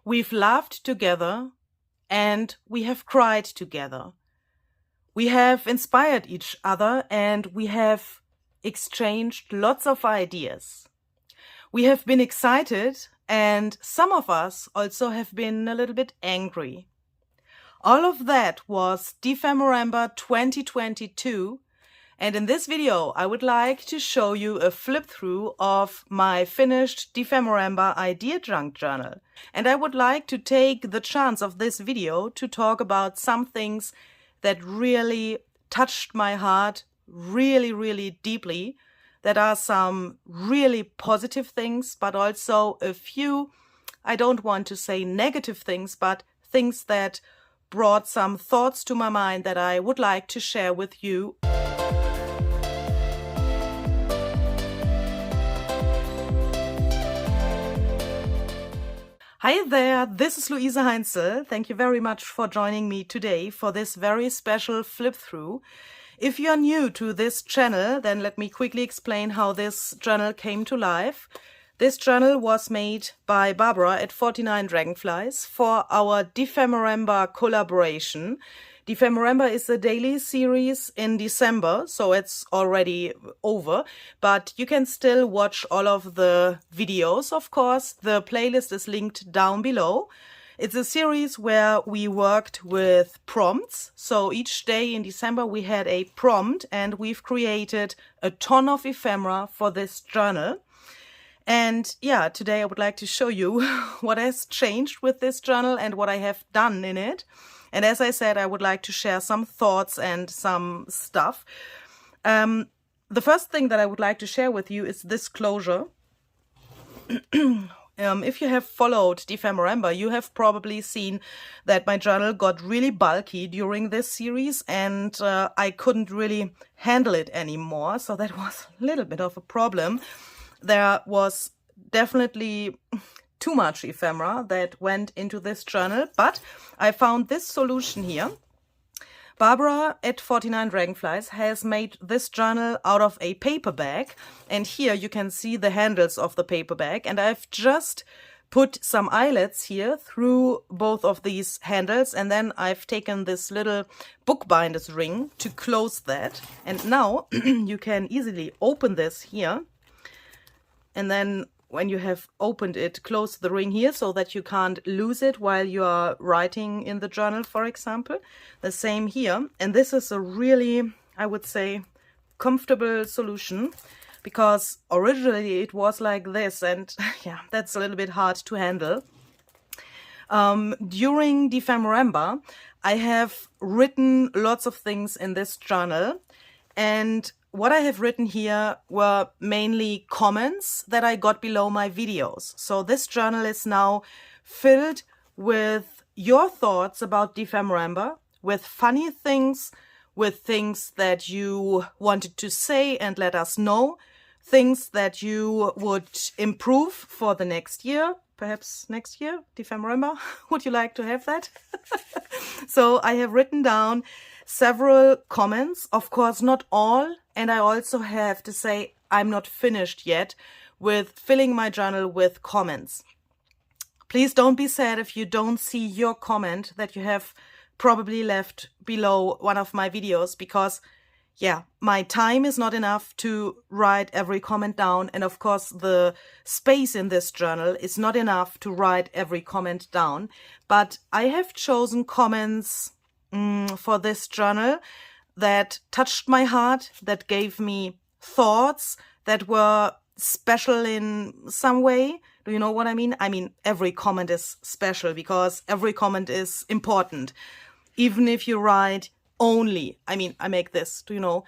We've laughed together and we have cried together. We have inspired each other and we have exchanged lots of ideas. We have been excited and some of us also have been a little bit angry. All of that was Dephemerember 2022, and in this video I would like to show you a flip through of my finished Dephemerember idea junk journal. And I would like to take the chance of this video to talk about some things that really touched my heart really deeply. That are some really positive things, but also a few, I don't want to say negative things, but things that brought some thoughts to my mind that I would like to share with you. Hi there, this is Luise HEINZL. Thank you very much for joining me today for this very special flip through. If you're new to this channel, then let me quickly explain how this journal came to life. This journal was made by Barbara at 49 Dragonflies for our Dephemerember collaboration. Dephemerember is a daily series in December, so it's already over, but you can still watch all of the videos, of course. The playlist is linked down below. It's a series where we worked with prompts. So each day in December we had a prompt and we've created a ton of ephemera for this journal. And yeah, today I would like to show you what has changed with this journal and what I have done in it. And as I said, I would like to share some thoughts and some stuff. The first thing that I would like to share with you is this closure. If you have followed Dephemerember, you have probably seen that my journal got really bulky during this series and I couldn't really handle it anymore. So that was a little bit of a problem. There was definitely too much ephemera that went into this journal, but I found this solution here. Barbara at 49 Dragonflies has made this journal out of a paper bag, and here you can see the handles of the paper bag, and I've just put some eyelets here through both of these handles, and then I've taken this little bookbinder's ring to close that, and now you can easily open this here, and then when you have opened it, close the ring here so that you can't lose it while you are writing in the journal, for example. The same here. And this is a really, I would say, comfortable solution because originally it was like this and yeah, that's a little bit hard to handle. During Dephemerember, I have written lots of things in this journal, and what I have written here were mainly comments that I got below my videos. So this journal is now filled with your thoughts about Dephemerember, with funny things, with things that you wanted to say and let us know, things that you would improve for the next year. Perhaps next year, Dephemerember, would you like to have that? So I have written down several comments, of course not all, and I also have to say I'm not finished yet with filling my journal with comments. Please don't be sad if you don't see your comment that you have probably left below one of my videos, because yeah, my time is not enough to write every comment down, and of course the space in this journal is not enough to write every comment down, but I have chosen comments for this journal that touched my heart, that gave me thoughts that were special in some way. Do you know what I mean? I mean, every comment is special because every comment is important. Even if you write only, I mean, I make this, do you know,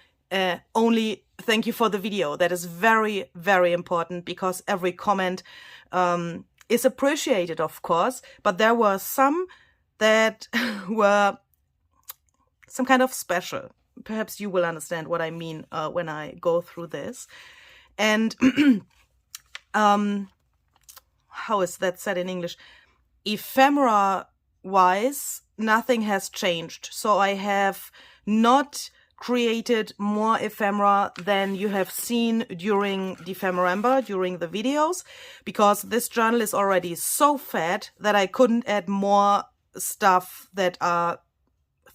only thank you for the video. That is very important because every comment is appreciated, of course, but there were some that were some kind of special. Perhaps you will understand what I mean when I go through this. And how is that said in English? Ephemera-wise, nothing has changed. So I have not created more ephemera than you have seen during Dephemerember, during the videos, because this journal is already so fat that I couldn't add more stuff that are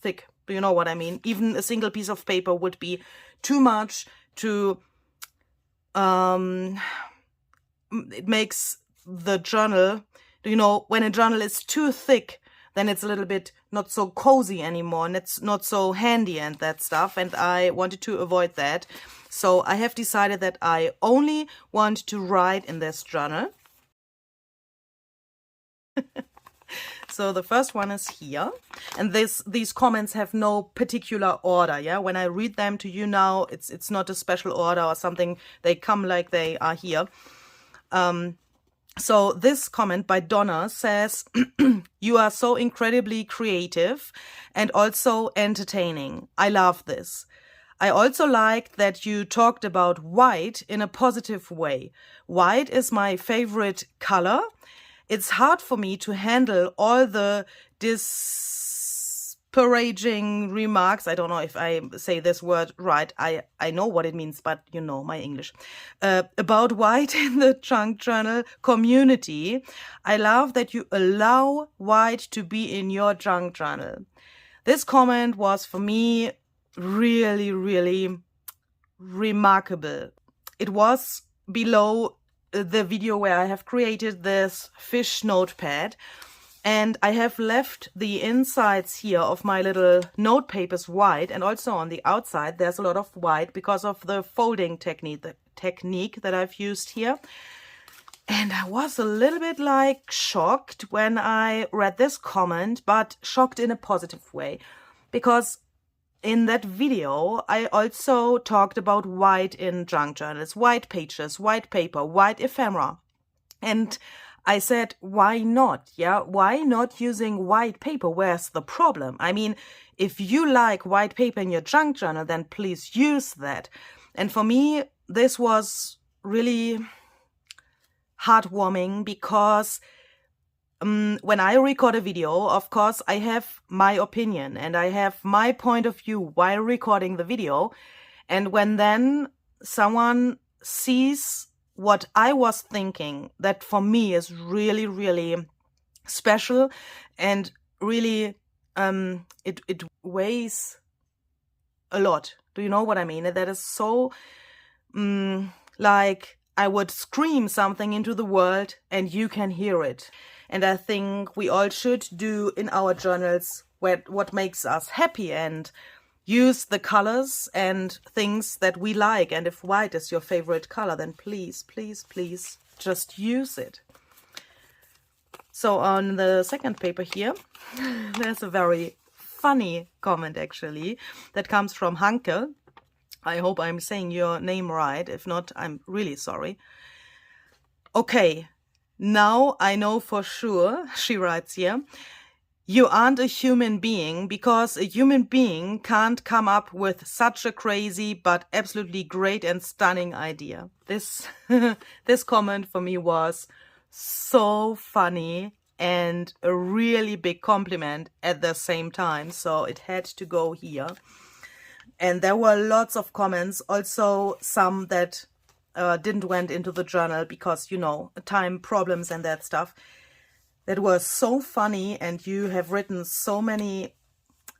thick. Do you know what I mean? Even a single piece of paper would be too much to, it makes the journal, you know, when a journal is too thick, then it's a little bit not so cozy anymore, and it's not so handy and that stuff, and I wanted to avoid that. So I have decided that I only want to write in this journal. So the first one is here, and these comments have no particular order, yeah? When I read them to you now, it's not a special order or something. They come like they are here. So this comment by Donna says, "You are so incredibly creative and also entertaining. I love this. I also liked that you talked about white in a positive way. White is my favorite color. It's hard for me to handle all the disparaging remarks." I don't know if I say this word right. I know what it means, but you know my English. "About white in the junk journal community. I love that you allow white to be in your junk journal." This comment was for me really, really remarkable. It was below the video where I have created this fish notepad, and I have left the insides here of my little note papers white, and also on the outside there's a lot of white because of the folding technique that I've used here. And I was a little bit like shocked when I read this comment, but shocked in a positive way, because in that video, I also talked about white in junk journals, white pages, white paper, white ephemera. And I said, why not? Yeah, why not using white paper? Where's the problem? I mean, if you like white paper in your junk journal, then please use that. And for me, this was really heartwarming, because when I record a video, of course, I have my opinion and I have my point of view while recording the video. And when then someone sees what I was thinking, that for me is really, really special, and really, it weighs a lot. Do you know what I mean? That is so, like I would scream something into the world and you can hear it. And I think we all should do in our journals what makes us happy, and use the colors and things that we like. And if white is your favorite color, then please, please, please just use it. So on the second paper here, there's a very funny comment actually that comes from Hanke. I hope I'm saying your name right. If not, I'm really sorry. "Okay. Now I know for sure," she writes here, "you aren't a human being, because a human being can't come up with such a crazy but absolutely great and stunning idea." This comment for me was so funny and a really big compliment at the same time, so it had to go here. And there were lots of comments, also some that didn't went into the journal because, you know, time problems and that stuff. That was so funny, and you have written so many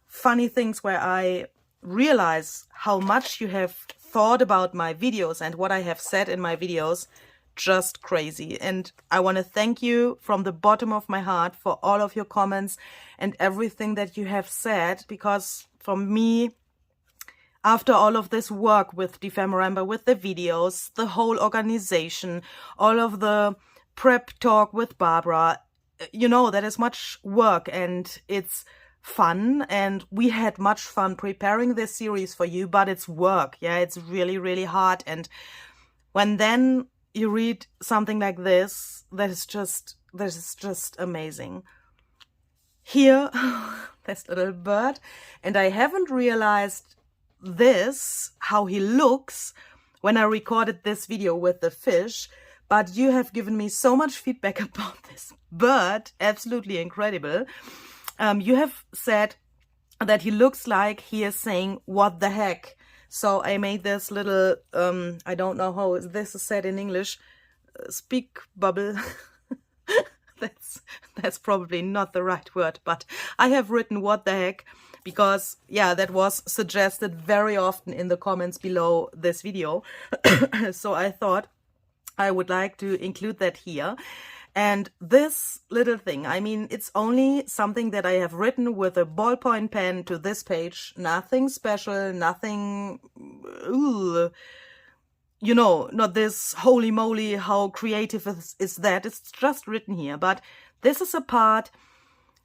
funny things where I realize how much you have thought about my videos and what I have said in my videos. Just crazy. And I want to thank you from the bottom of my heart for all of your comments and everything that you have said, because for me, after all of this work with Dephemerember, with the videos, the whole organization, all of the prep talk with Barbara, you know, that is much work and it's fun, and we had much fun preparing this series for you, but it's work. Yeah, it's really, really hard. And when then you read something like this, that is just amazing. Here, this little bird, and I haven't realized this, how he looks, when I recorded this video with the fish, but you have given me so much feedback about this bird, absolutely incredible. You have said that he looks like he is saying, what the heck? So I made this little, I don't know how this is said in English, speak bubble. That's probably not the right word, but I have written what the heck because, yeah, that was suggested very often in the comments below this video. So I thought I would like to include that here. And this little thing, I mean, it's only something that I have written with a ballpoint pen to this page. Nothing special, nothing, you know, not this holy moly, how creative is that. It's just written here. But this is a part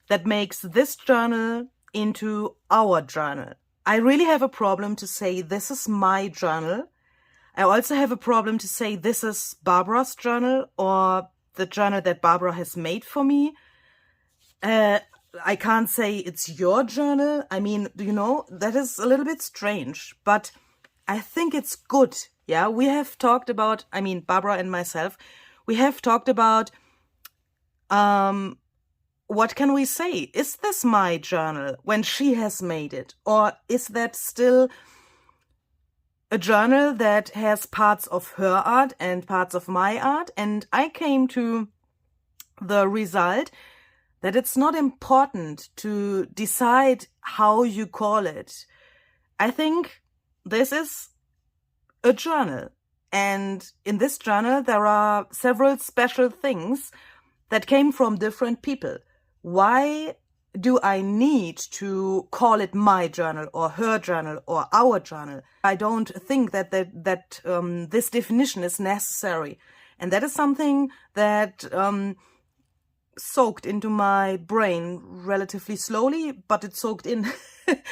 that makes this journal into our journal. I really have a problem to say this is my journal. I also have a problem to say this is Barbara's journal or the journal that Barbara has made for me. I can't say it's your journal. I mean, you know, that is a little bit strange, but I think it's good. Yeah, we have talked about, I mean, Barbara and myself, we have talked about, what can we say? Is this my journal when she has made it? Or is that still a journal that has parts of her art and parts of my art? And I came to the result that it's not important to decide how you call it. I think this is a journal. And in this journal, there are several special things that came from different people. Why do I need to call it my journal or her journal or our journal? I don't think that this definition is necessary. And that is something that soaked into my brain relatively slowly, but it soaked in.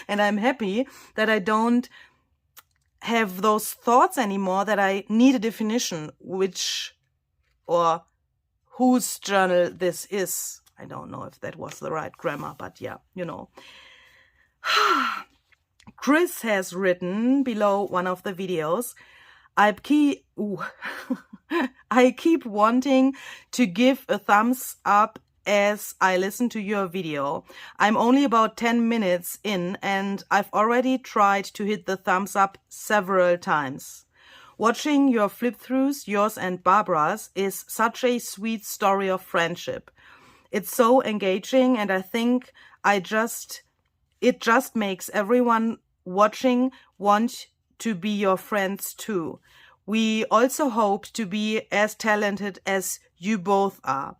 And I'm happy that I don't have those thoughts anymore, that I need a definition which or whose journal this is. I don't know if that was the right grammar, but yeah, you know. Chris has written below one of the videos, I keep wanting to give a thumbs up as I listen to your video. I'm only about 10 minutes in and I've already tried to hit the thumbs up several times. Watching your flip-throughs, yours and Barbara's, is such a sweet story of friendship. It's so engaging, and I think it just makes everyone watching want to be your friends too. We also hope to be as talented as you both are.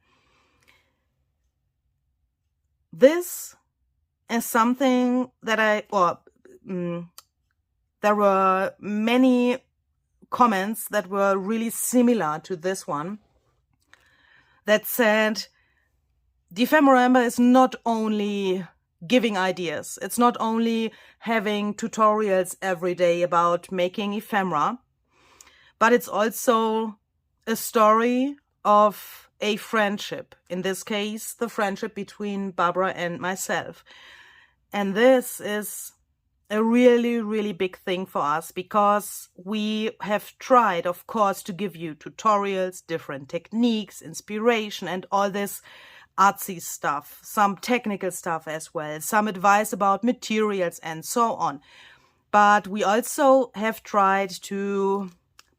This is something that there were many comments that were really similar to this one that said, Dephemerember is not only giving ideas, it's not only having tutorials every day about making ephemera, but it's also a story of a friendship. In this case, the friendship between Barbara and myself. And this is a really, really big thing for us because we have tried, of course, to give you tutorials, different techniques, inspiration, and all this artsy stuff, some technical stuff as well, some advice about materials and so on. But we also have tried to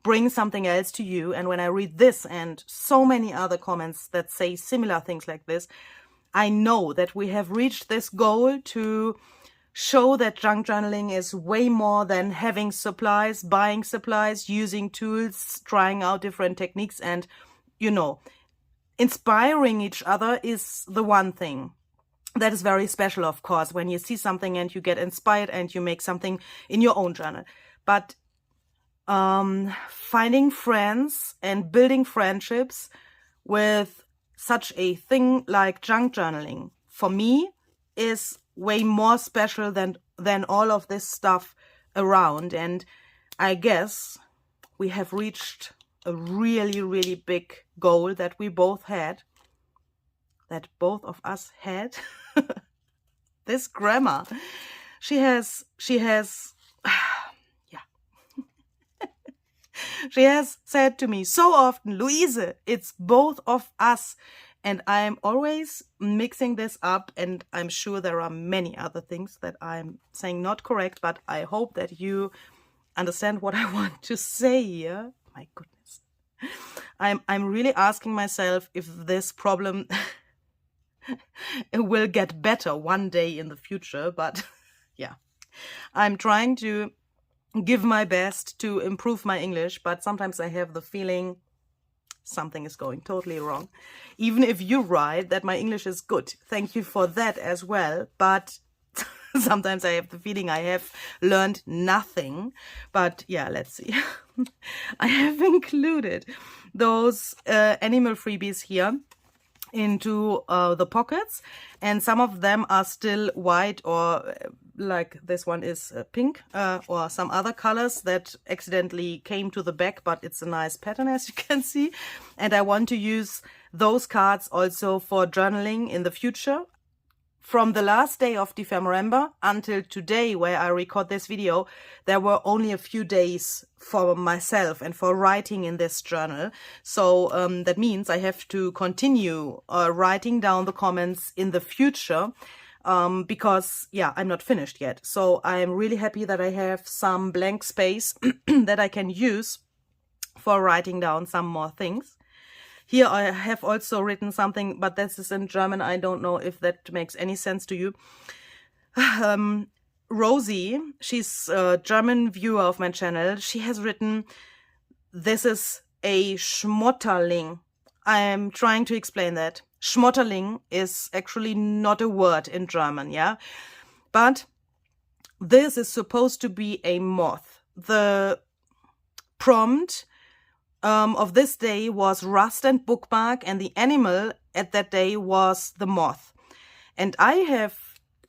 bring something else to you. And when I read this and so many other comments that say similar things like this, I know that we have reached this goal to show that junk journaling is way more than having supplies, buying supplies, using tools, trying out different techniques, and, you know, inspiring each other is the one thing. That is very special, of course, when you see something and you get inspired and you make something in your own journal. But finding friends and building friendships with such a thing like junk journaling, for me, is way more special than all of this stuff around. And I guess we have reached a really, really big goal that we both had, that both of us had. This grammar, she has yeah. She has said to me so often, Louise, it's both of us. And I'm always mixing this up, and I'm sure there are many other things that I'm saying not correct, but I hope that you understand what I want to say here. My goodness. I'm really asking myself if this problem will get better one day in the future, but yeah. I'm trying to give my best to improve my English, but sometimes I have the feeling something is going totally wrong. Even if you write that my English is good, thank you for that as well, but sometimes I have the feeling I have learned nothing. But yeah, let's see. I have included those animal freebies here into the pockets, and some of them are still white, or like this one is pink, or some other colors that accidentally came to the back, but it's a nice pattern, as you can see. And I want to use those cards also for journaling in the future. From the last day of Dephemerember until today, where I record this video, there were only a few days for myself and for writing in this journal. So that means I have to continue writing down the comments in the future because, yeah, I'm not finished yet. So I'm really happy that I have some blank space that I can use for writing down some more things. Here I have also written something, but this is in German. I don't know if that makes any sense to you. Rosie, she's a German viewer of my channel. She has written, this is a Schmetterling. I'm trying to explain that. Schmetterling is actually not a word in German, yeah? But this is supposed to be a moth. The prompt of this day was rust and bookmark, and the animal at that day was the moth. And I have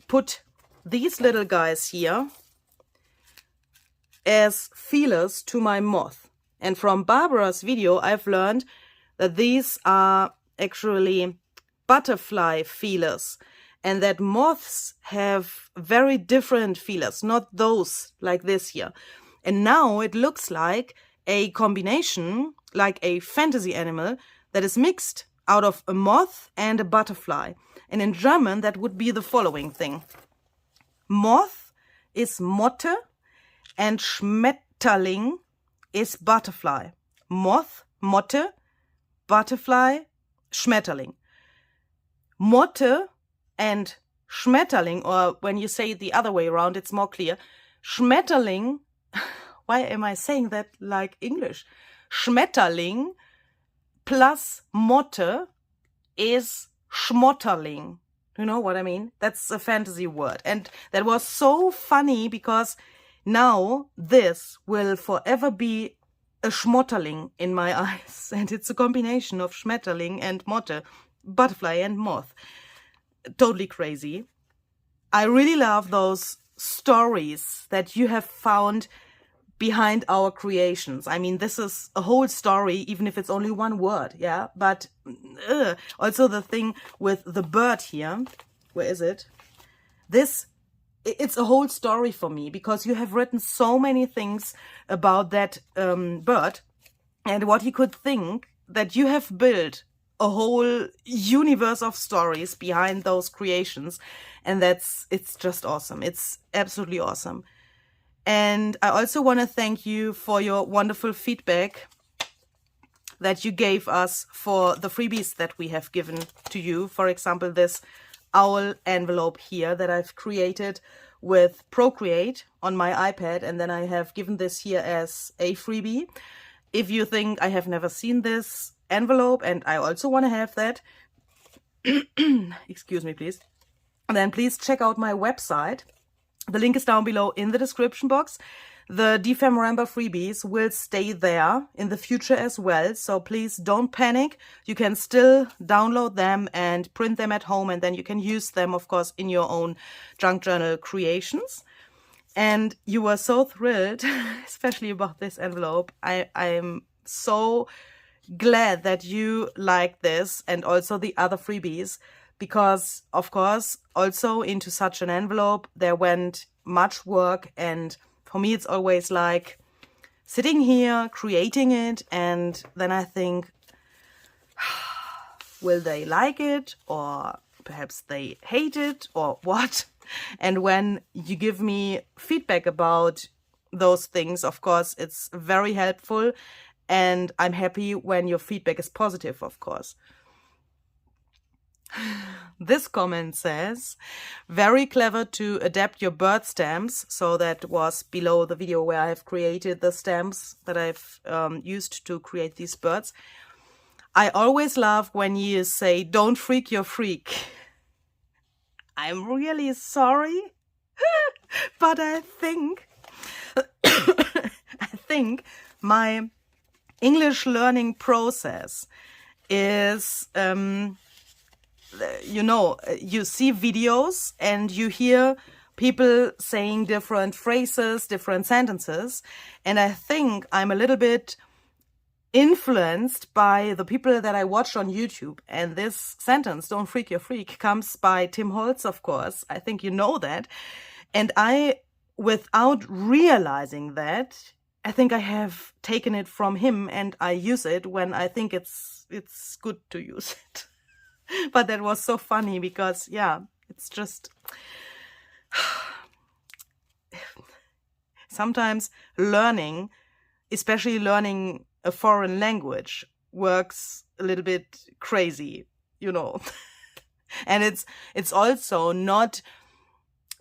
put these little guys here as feelers to my moth. And from Barbara's video, I've learned that these are actually butterfly feelers, and that moths have very different feelers, not those like this here. And now it looks like a combination, like a fantasy animal that is mixed out of a moth and a butterfly. And in German, that would be the following thing. Moth is Motte and Schmetterling is butterfly. Moth, Motte, butterfly, Schmetterling. Motte and Schmetterling, or when you say it the other way around, it's more clear. Schmetterling, why am I saying that like English? Schmetterling plus Motte is Schmotterling. You know what I mean? That's a fantasy word. And that was so funny because now this will forever be a Schmotterling in my eyes. And it's a combination of Schmetterling and Motte, butterfly and moth. Totally crazy. I really love those stories that you have found behind our creations. I mean, this is a whole story, even if it's only one word, yeah? But also the thing with the bird here, where is it? This, it's a whole story for me, because you have written so many things about that bird, and what you could think that you have built a whole universe of stories behind those creations, and it's just awesome. It's absolutely awesome. And I also want to thank you for your wonderful feedback that you gave us for the freebies that we have given to you. For example, this owl envelope here that I've created with Procreate on my iPad, and then I have given this here as a freebie. If you think I have never seen this envelope and I also want to have that, excuse me please, then please check out my website. The link is down below in the description box. The Dephemerember freebies will stay there in the future as well, so please don't panic. You can still download them and print them at home, and then you can use them, of course, in your own junk journal creations. And you were so thrilled, especially about this envelope. I'm so glad that you like this and also the other freebies, because, of course, also into such an envelope there went much work, and for me it's always like sitting here, creating it, and then I think, will they like it, or perhaps they hate it, or what? And when you give me feedback about those things, of course, it's very helpful, and I'm happy when your feedback is positive, of course. This comment says, very clever to adapt your bird stamps. So that was below the video where I have created the stamps that I've used to create these birds. I always love when you say, don't freak your freak. I'm really sorry, but I think my English learning process is, you know, you see videos and you hear people saying different phrases, different sentences, and I think I'm a little bit influenced by the people that I watch on YouTube. And this sentence, don't freak your freak, comes by Tim Holtz, of course. I think you know that. And I, without realizing that, I think I have taken it from him and I use it when I think it's good to use it. But that was so funny because, yeah, it's just... Sometimes learning, especially learning a foreign language, works a little bit crazy, you know. And it's also not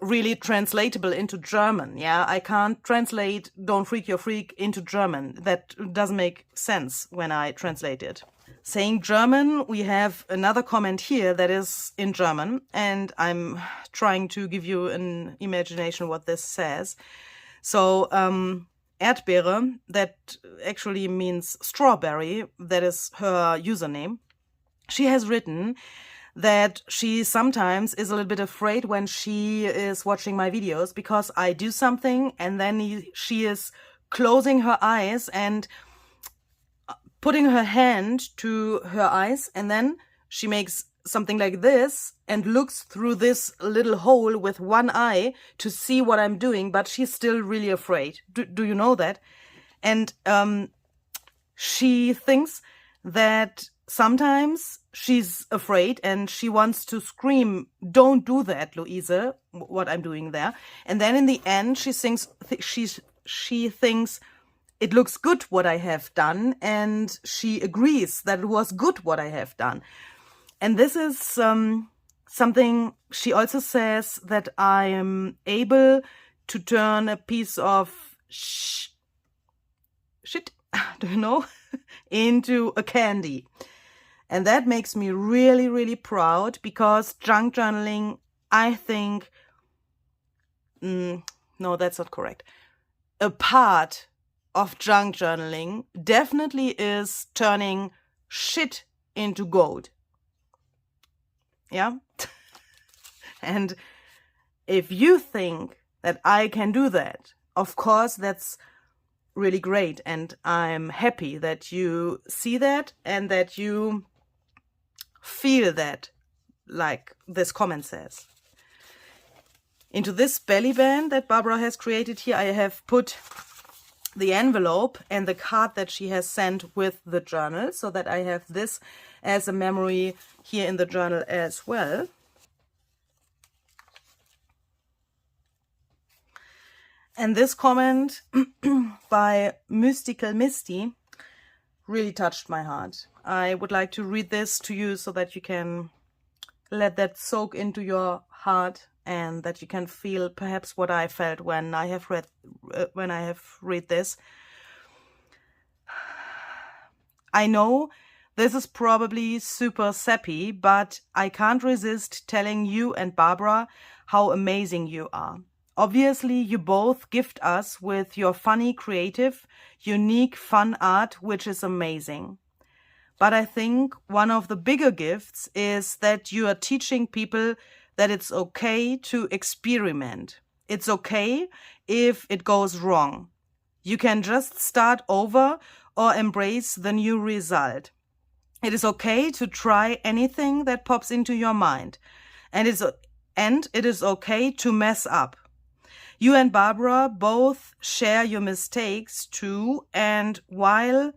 really translatable into German. Yeah, I can't translate "don't freak your freak" into German. That doesn't make sense when I translate it. Saying German, we have another comment here that is in German, and I'm trying to give you an imagination what this says. So, Erdbeere, that actually means strawberry, that is her username. She has written that she sometimes is a little bit afraid when she is watching my videos because I do something and then she is closing her eyes and putting her hand to her eyes, and then she makes something like this and looks through this little hole with one eye to see what I'm doing, but she's still really afraid. Do you know that? And she thinks that sometimes she's afraid and she wants to scream, "Don't do that, Louise," what I'm doing there. And then in the end, she thinks it looks good what I have done, and she agrees that it was good what I have done. And this is something she also says, that I am able to turn a piece of shit, do you know, into a candy. And that makes me really, really proud, because junk journaling, I think, no, that's not correct. A part of junk journaling definitely is turning shit into gold. Yeah? And if you think that I can do that, of course, that's really great. And I'm happy that you see that and that you feel that, like this comment says. Into this belly band that Barbara has created here, I have put the envelope and the card that she has sent with the journal, so that I have this as a memory here in the journal as well. And this comment by Mystical Misty really touched my heart. I would like to read this to you so that you can let that soak into your heart, and that you can feel perhaps what I felt when I have read this. I know this is probably super sappy, but I can't resist telling you and Barbara how amazing you are. Obviously, you both gift us with your funny, creative, unique, fun art, which is amazing. But I think one of the bigger gifts is that you are teaching people that it's okay to experiment. It's okay if it goes wrong. You can just start over or embrace the new result. It is okay to try anything that pops into your mind. And it is okay to mess up. You and Barbara both share your mistakes too, and while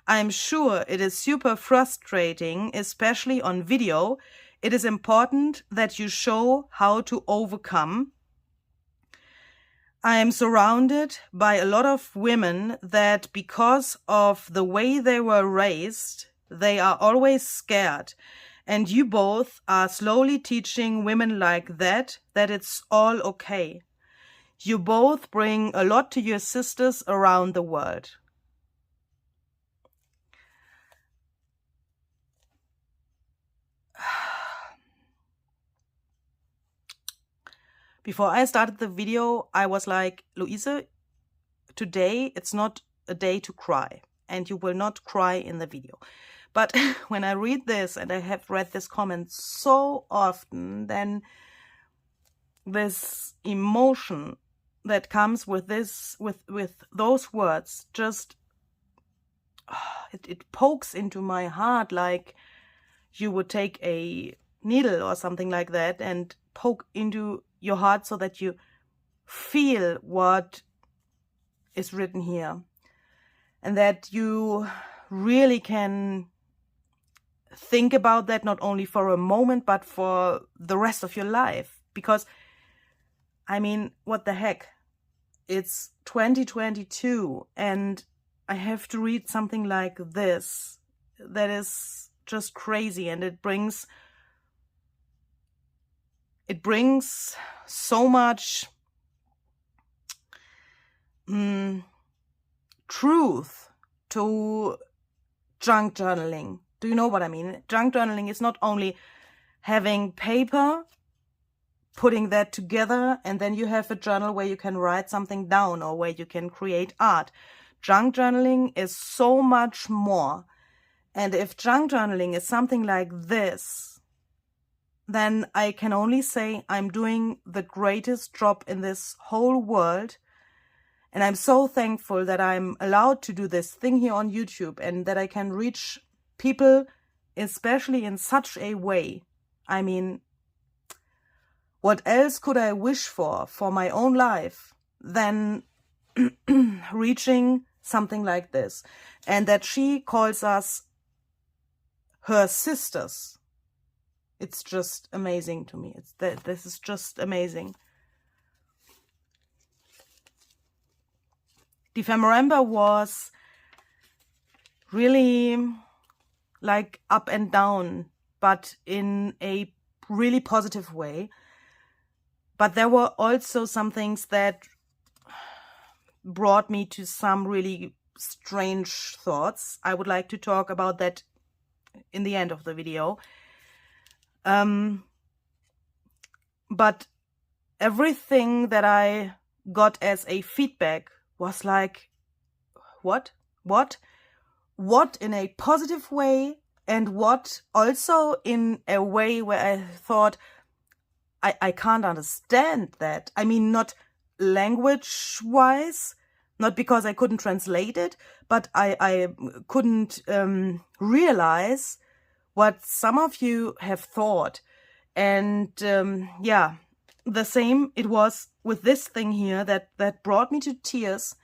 I'm sure it is super frustrating, especially on video. It is important that you show how to overcome. I am surrounded by a lot of women that because of the way they were raised, they are always scared. And you both are slowly teaching women like that it's all okay. You both bring a lot to your sisters around the world. Before I started the video, I was like, Luise, today it's not a day to cry, and you will not cry in the video. But when I read this, and I have read this comment so often, then this emotion that comes with this, with those words, just it pokes into my heart like you would take a needle or something like that and poke into your heart so that you feel what is written here, and that you really can think about that not only for a moment but for the rest of your life. Because I mean, what the heck, it's 2022 and I have to read something like this that is just crazy, and it brings so much truth to junk journaling. Do you know what I mean? Junk journaling is not only having paper, putting that together, and then you have a journal where you can write something down or where you can create art. Junk journaling is so much more. And if junk journaling is something like this, then I can only say I'm doing the greatest job in this whole world. And I'm so thankful that I'm allowed to do this thing here on YouTube and that I can reach people, especially in such a way. I mean, what else could I wish for my own life than reaching something like this? And that she calls us her sisters. It's just amazing to me. This is just amazing. Dephemerember was really like up and down, but in a really positive way. But there were also some things that brought me to some really strange thoughts. I would like to talk about that in the end of the video. But everything that I got as a feedback was like, what in a positive way, and what also in a way where I thought, I can't understand that. I mean, not language-wise, not because I couldn't translate it, but I couldn't realize what some of you have thought. And yeah, the same it was with this thing here that brought me to tears.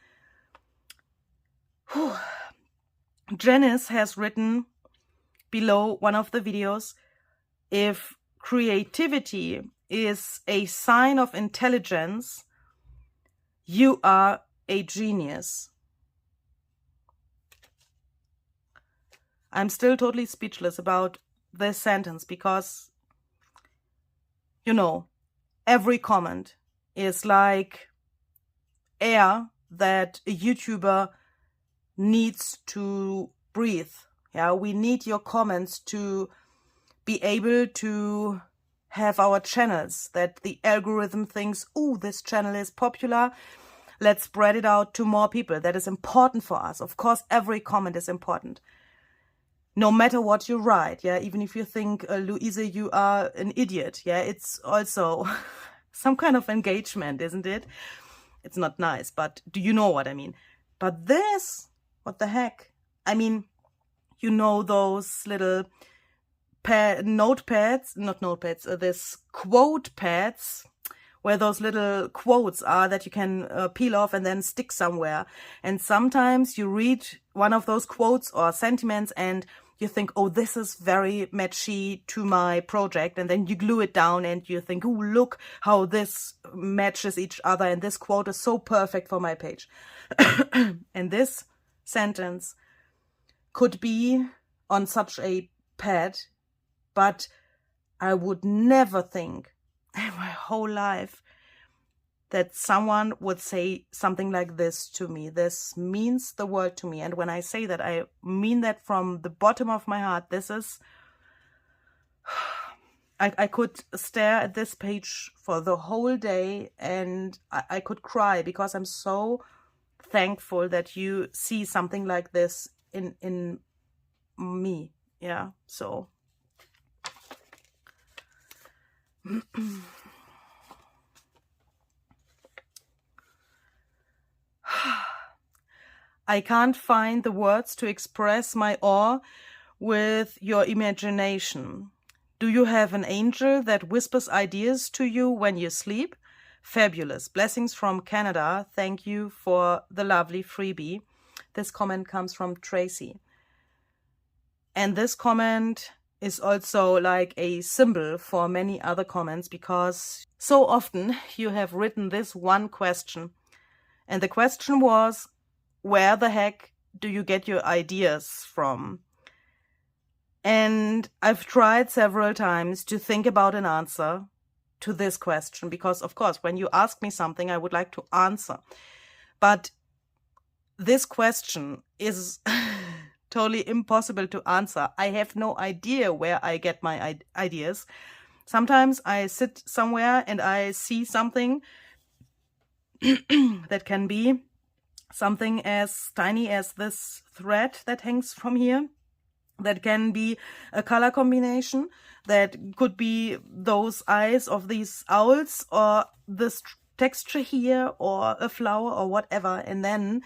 Whew. Janice has written below one of the videos, if creativity is a sign of intelligence, you are a genius. I'm still totally speechless about this sentence because, you know, every comment is like air that a YouTuber needs to breathe. Yeah, we need your comments to be able to have our channels, that the algorithm thinks, oh, this channel is popular, let's spread it out to more people. That is important for us. Of course, every comment is important. No matter what you write, yeah, even if you think, Luise, you are an idiot, yeah, it's also some kind of engagement, isn't it? It's not nice, but do you know what I mean? But this, what the heck? I mean, you know those little notepads, not notepads, this quote pads where those little quotes are that you can peel off and then stick somewhere. And sometimes you read one of those quotes or sentiments and you think, oh, this is very matchy to my project. And then you glue it down and you think, oh, look how this matches each other. And this quote is so perfect for my page. And this sentence could be on such a pad, but I would never think in my whole life that someone would say something like this to me. This means the world to me. And when I say that, I mean that from the bottom of my heart. This is, I could stare at this page for the whole day and I could cry because I'm so thankful that you see something like this in me. Yeah, so. I can't find the words to express my awe with your imagination. Do you have an angel that whispers ideas to you when you sleep? Fabulous. Blessings from Canada. Thank you for the lovely freebie. This comment comes from Tracy. And this comment is also like a symbol for many other comments because so often you have written this one question. And the question was, where the heck do you get your ideas from? And I've tried several times to think about an answer to this question because, of course, when you ask me something, I would like to answer. But this question is totally impossible to answer. I have no idea where I get my ideas. Sometimes I sit somewhere and I see something that can be something as tiny as this thread that hangs from here. That can be a color combination. That could be those eyes of these owls or this texture here or a flower or whatever. And then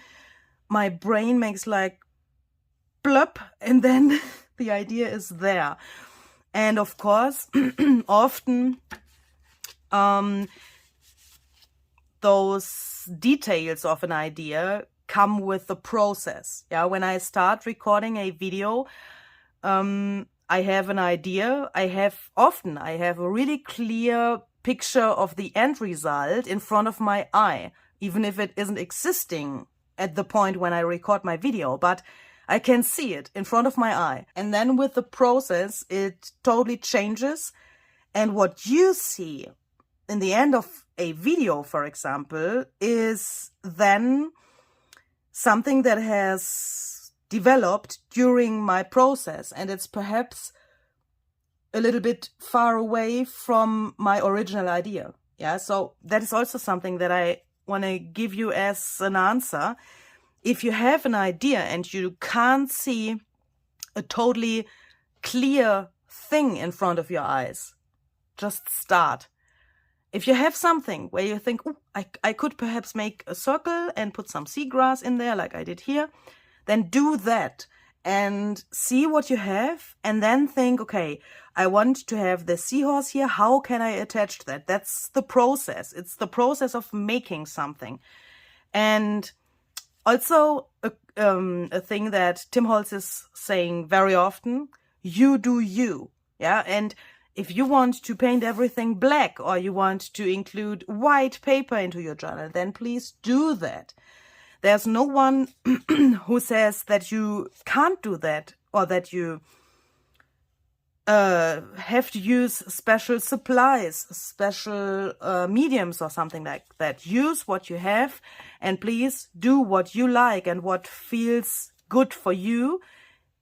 my brain makes like plop and then the idea is there. And of course, often those details of an idea come with the process. Yeah, when I start recording a video, I have an idea. I have a really clear picture of the end result in front of my eye, even if it isn't existing at the point when I record my video, but I can see it in front of my eye. And then with the process, it totally changes. And what you see in the end of a video, for example, is then something that has developed during my process. And it's perhaps a little bit far away from my original idea. Yeah, so that is also something that I want to give you as an answer. If you have an idea and you can't see a totally clear thing in front of your eyes, just start. If you have something where you think, oh, I could perhaps make a circle and put some seagrass in there like I did here, then do that and see what you have and then think, okay, I want to have the seahorse here. How can I attach that? That's the process. It's the process of making something. And also a thing that Tim Holtz is saying very often, you do you. Yeah, and if you want to paint everything black or you want to include white paper into your journal, then please do that. There's no one who says that you can't do that or that you have to use special supplies, special mediums or something like that. Use what you have and please do what you like and what feels good for you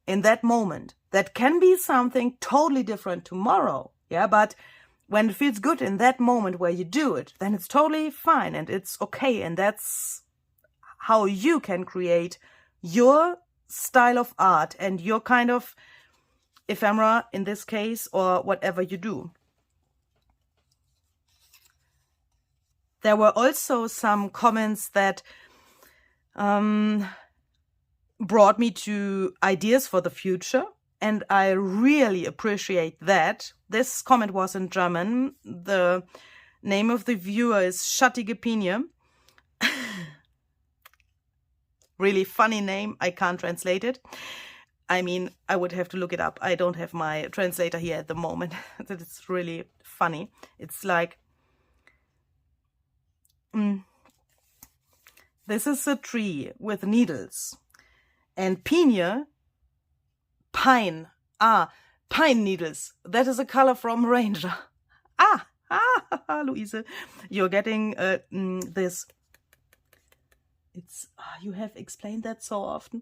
in that moment. That can be something totally different tomorrow, yeah, but when it feels good in that moment where you do it, then it's totally fine and it's okay, and that's how you can create your style of art and your kind of ephemera in this case, or whatever you do. There were also some comments that brought me to ideas for the future, and I really appreciate that. This comment was in German. The Name of the viewer is Schattige Pinie. Really funny name. I can't translate it. I mean, I would have to look it up. I don't have my translator here at the moment. It's really funny. It's like, this is a tree with needles. And pinie, pine. Pine needles. That is a color from Ranger. Louise, you're getting this. It's, you have explained that so often.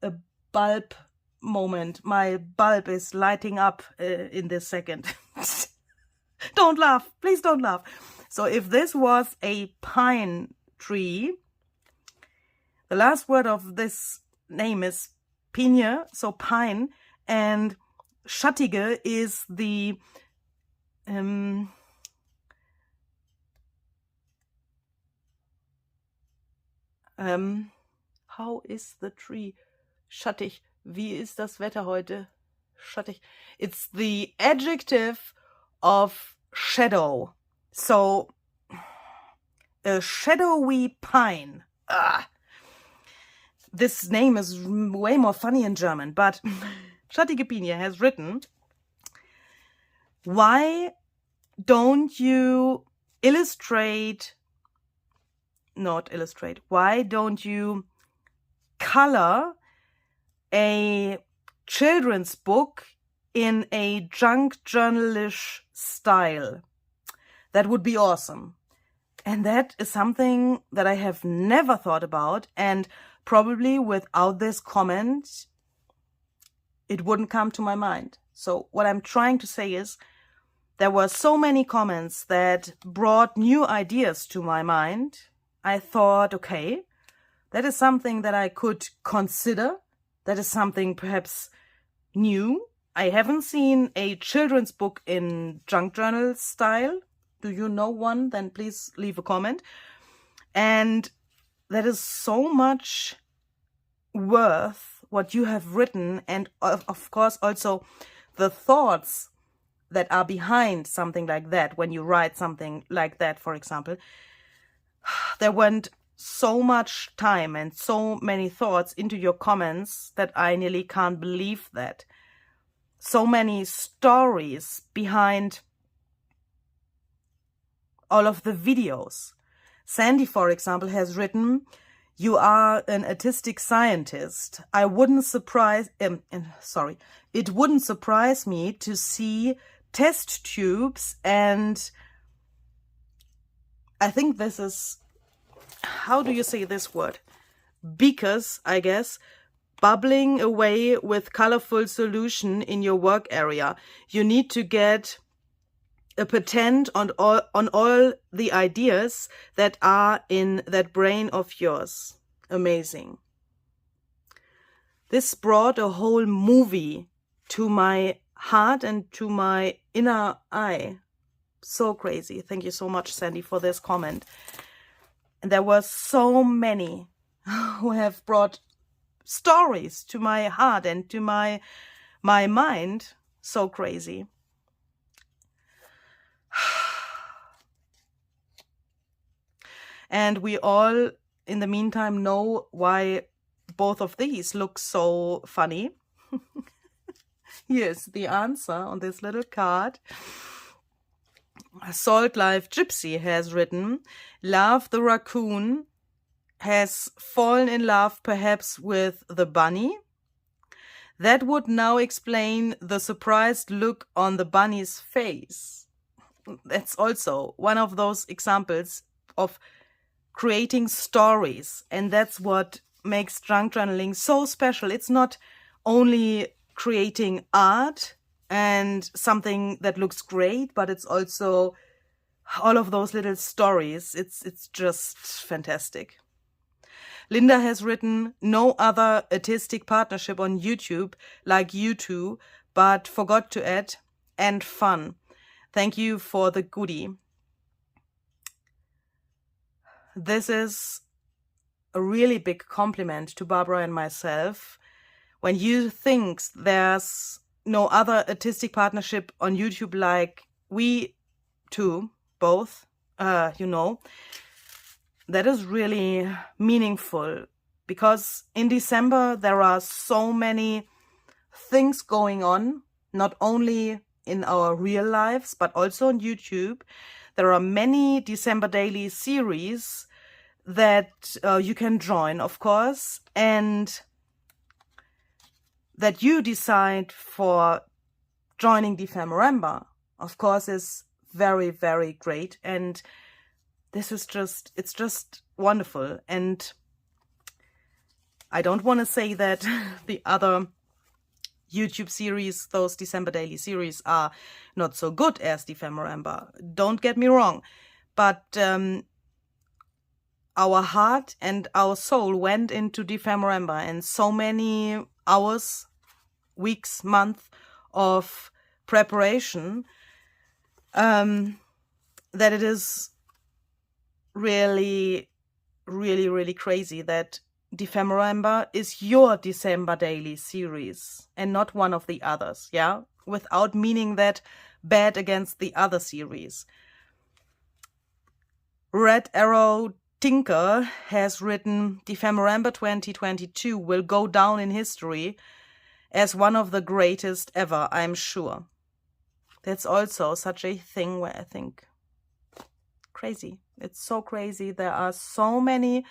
A bulb moment. My bulb is lighting up in this second. Don't laugh. Please don't laugh. So if this was a pine tree, the last word of this name is pinie, so pine, and Schattige is the how is the tree? Schattig. Wie ist das Wetter heute? Schattig. It's the adjective of shadow. So, a shadowy pine. This name is way more funny in German, but Schattige Pinie has written, why don't you why don't you color a children's book in a junk journalish style? That would be awesome. And that is something that I have never thought about, and probably without this comment, it wouldn't come to my mind. So what I'm trying to say is, there were so many comments that brought new ideas to my mind. I thought, okay, that is something that I could consider. That is something perhaps new. I haven't seen a children's book in junk journal style. Do you know one? Then please leave a comment. And that is so much worth what you have written, and of course also the thoughts that are behind something like that. When you write something like that, for example, there went so much time and so many thoughts into your comments that I nearly can't believe that. So many stories behind all of the videos. Sandy, for example, has written, you are an autistic scientist. It wouldn't surprise me to see test tubes, and I think this is, how do you say this word? Because, I guess, bubbling away with colorful solution in your work area. You need to get a patent on all the ideas that are in that brain of yours. Amazing. This brought a whole movie to my heart and to my inner eye. So crazy. Thank you so much, Sandy, for this comment. And there were so many who have brought stories to my heart and to my mind. So crazy. And we all, in the meantime, know why both of these look so funny. Here's the answer on this little card. Salt Life Gypsy has written, Love the raccoon has fallen in love perhaps with the bunny. That would now explain the surprised look on the bunny's face. That's also one of those examples of creating stories, and that's what makes junk journaling so special. It's not only creating art and something that looks great, but it's also all of those little stories. It's just fantastic. Linda has written, no other artistic partnership on YouTube like you two, but forgot to add, and fun. Thank you for the goodie. This is a really big compliment to Barbara and myself. When you think there's no other artistic partnership on YouTube like we two, both, you know, that is really meaningful, because in December there are so many things going on, not only in our real lives, but also on YouTube. There are many December daily series that you can join, of course, and that you decide for joining Dephemerember, of course, is very, very great. And this is just, it's just wonderful. And I don't want to say that the other YouTube series, those December daily series, are not so good as Dephemerember. Don't get me wrong. But our heart and our soul went into Dephemerember, and so many hours, weeks, months of preparation, that it is really, really, really crazy that Dephemerember is your December daily series and not one of the others, yeah? Without meaning that bad against the other series. Red Arrow Tinker has written, Dephemerember 2022 will go down in history as one of the greatest ever, I'm sure. That's also such a thing where I think, crazy. It's so crazy. There are so many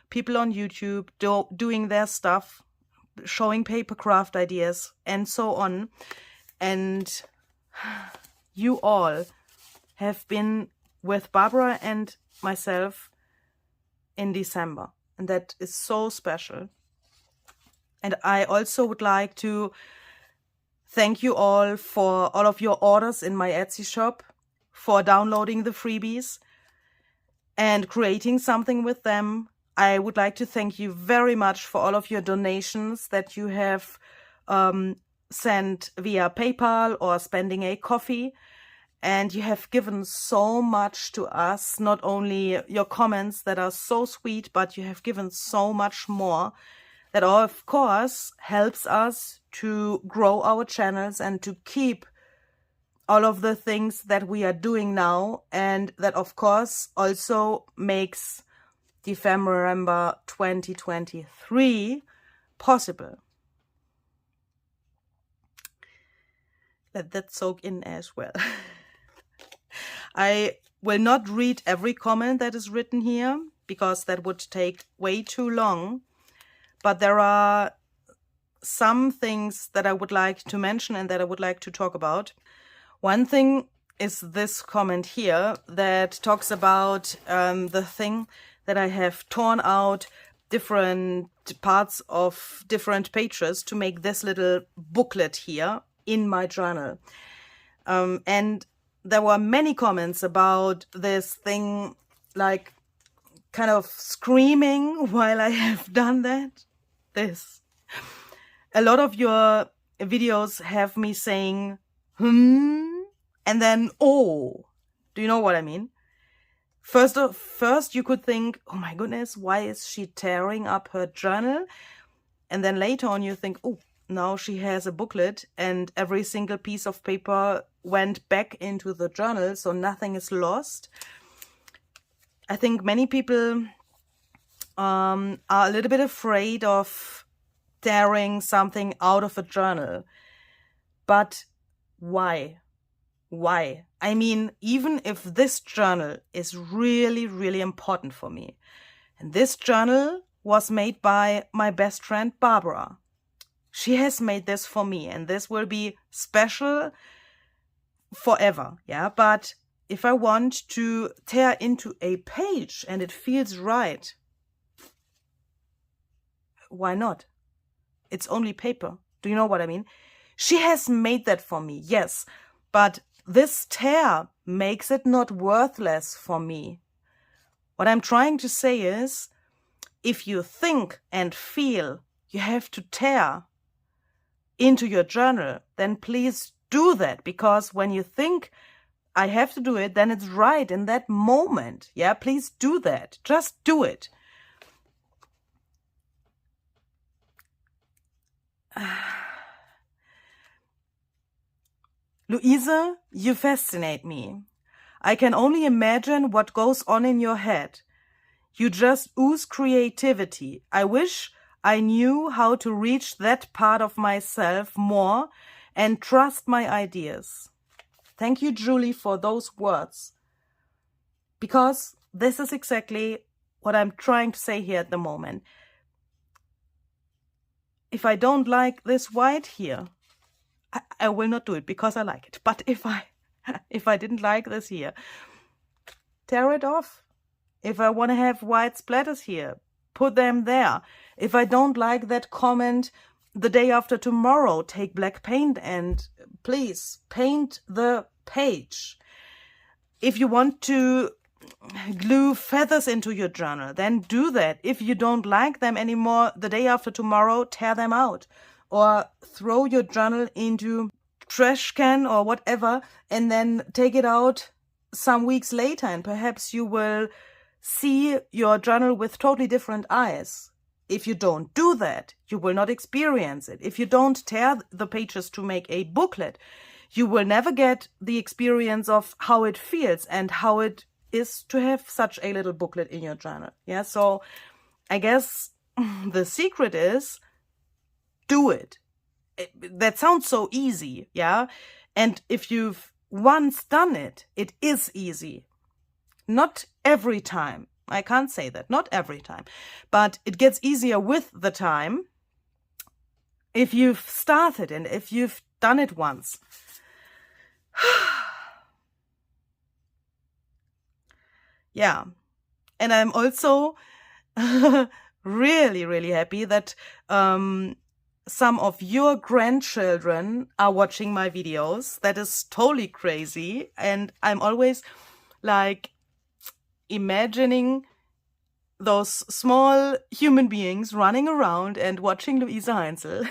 people on YouTube doing their stuff, showing paper craft ideas and so on. And you all have been with Barbara and myself in December. And that is so special. And I also would like to thank you all for all of your orders in my Etsy shop, for downloading the freebies and creating something with them. I would like to thank you very much for all of your donations that you have sent via PayPal or spending a coffee. And you have given so much to us, not only your comments that are so sweet, but you have given so much more that, of course, helps us to grow our channels and to keep all of the things that we are doing now. And that, of course, also makes Dephemerember 2023 possible. Let that soak in as well. I will not read every comment that is written here, because that would take way too long. But there are some things that I would like to mention and that I would like to talk about. One thing is this comment here that talks about the thing that I have torn out different parts of different pages to make this little booklet here in my journal. And there were many comments about this thing, like kind of screaming while I have done that. This. A lot of your videos have me saying, and then, oh. Do you know what I mean? First you could think, oh my goodness, why is she tearing up her journal? And then later on you think, oh, now she has a booklet and every single piece of paper went back into the journal, so nothing is lost. I think many people are a little bit afraid of tearing something out of a journal. But why? Why? I mean, even if this journal is really, really important for me, and this journal was made by my best friend Barbara. She has made this for me, and this will be special forever, yeah? But if I want to tear into a page and it feels right, why not? It's only paper. Do you know what I mean? She has made that for me, yes, but this tear makes it not worthless for me. What I'm trying to say is, if you think and feel you have to tear into your journal, then please do that, because when you think I have to do it, then it's right in that moment. Yeah, please do that. Just do it. Louise, you fascinate me. I can only imagine what goes on in your head. You just ooze creativity. I wish I knew how to reach that part of myself more and trust my ideas. Thank you, Julie, for those words. Because this is exactly what I'm trying to say here at the moment. If I don't like this white here, I will not do it because I like it. But if I didn't like this here, tear it off. If I want to have white splatters here, put them there. If I don't like that comment the day after tomorrow, take black paint and please paint the page. If you want to glue feathers into your journal, then do that. If you don't like them anymore the day after tomorrow, tear them out. Or throw your journal into trash can or whatever and then take it out some weeks later and perhaps you will see your journal with totally different eyes. If you don't do that, you will not experience it. If you don't tear the pages to make a booklet, you will never get the experience of how it feels and how it is to have such a little booklet in your journal. Yeah, so I guess the secret is do it. That sounds so easy, yeah? And if you've once done it, it is easy. Not every time. I can't say that. Not every time. But it gets easier with the time if you've started and if you've done it once. Yeah. And I'm also really, really happy that some of your grandchildren are watching my videos. That is totally crazy. And I'm always like imagining those small human beings running around and watching LUISE HEINZL.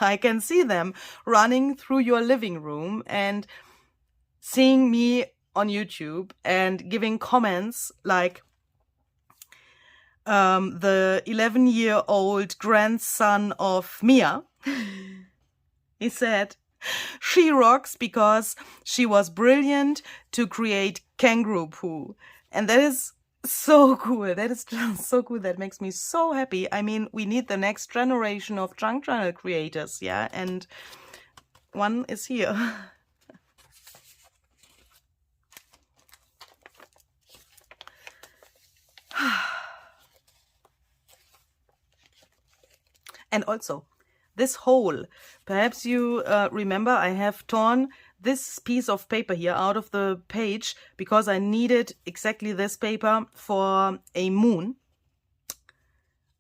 I can see them running through your living room and seeing me on YouTube and giving comments like the 11-year-old grandson of Mia. He said, she rocks because she was brilliant to create kangaroo poo. And that is so cool. That is just so cool. That makes me so happy. I mean, we need the next generation of junk journal creators, yeah? And one is here. And also, this hole, perhaps you remember I have torn this piece of paper here out of the page because I needed exactly this paper for a moon.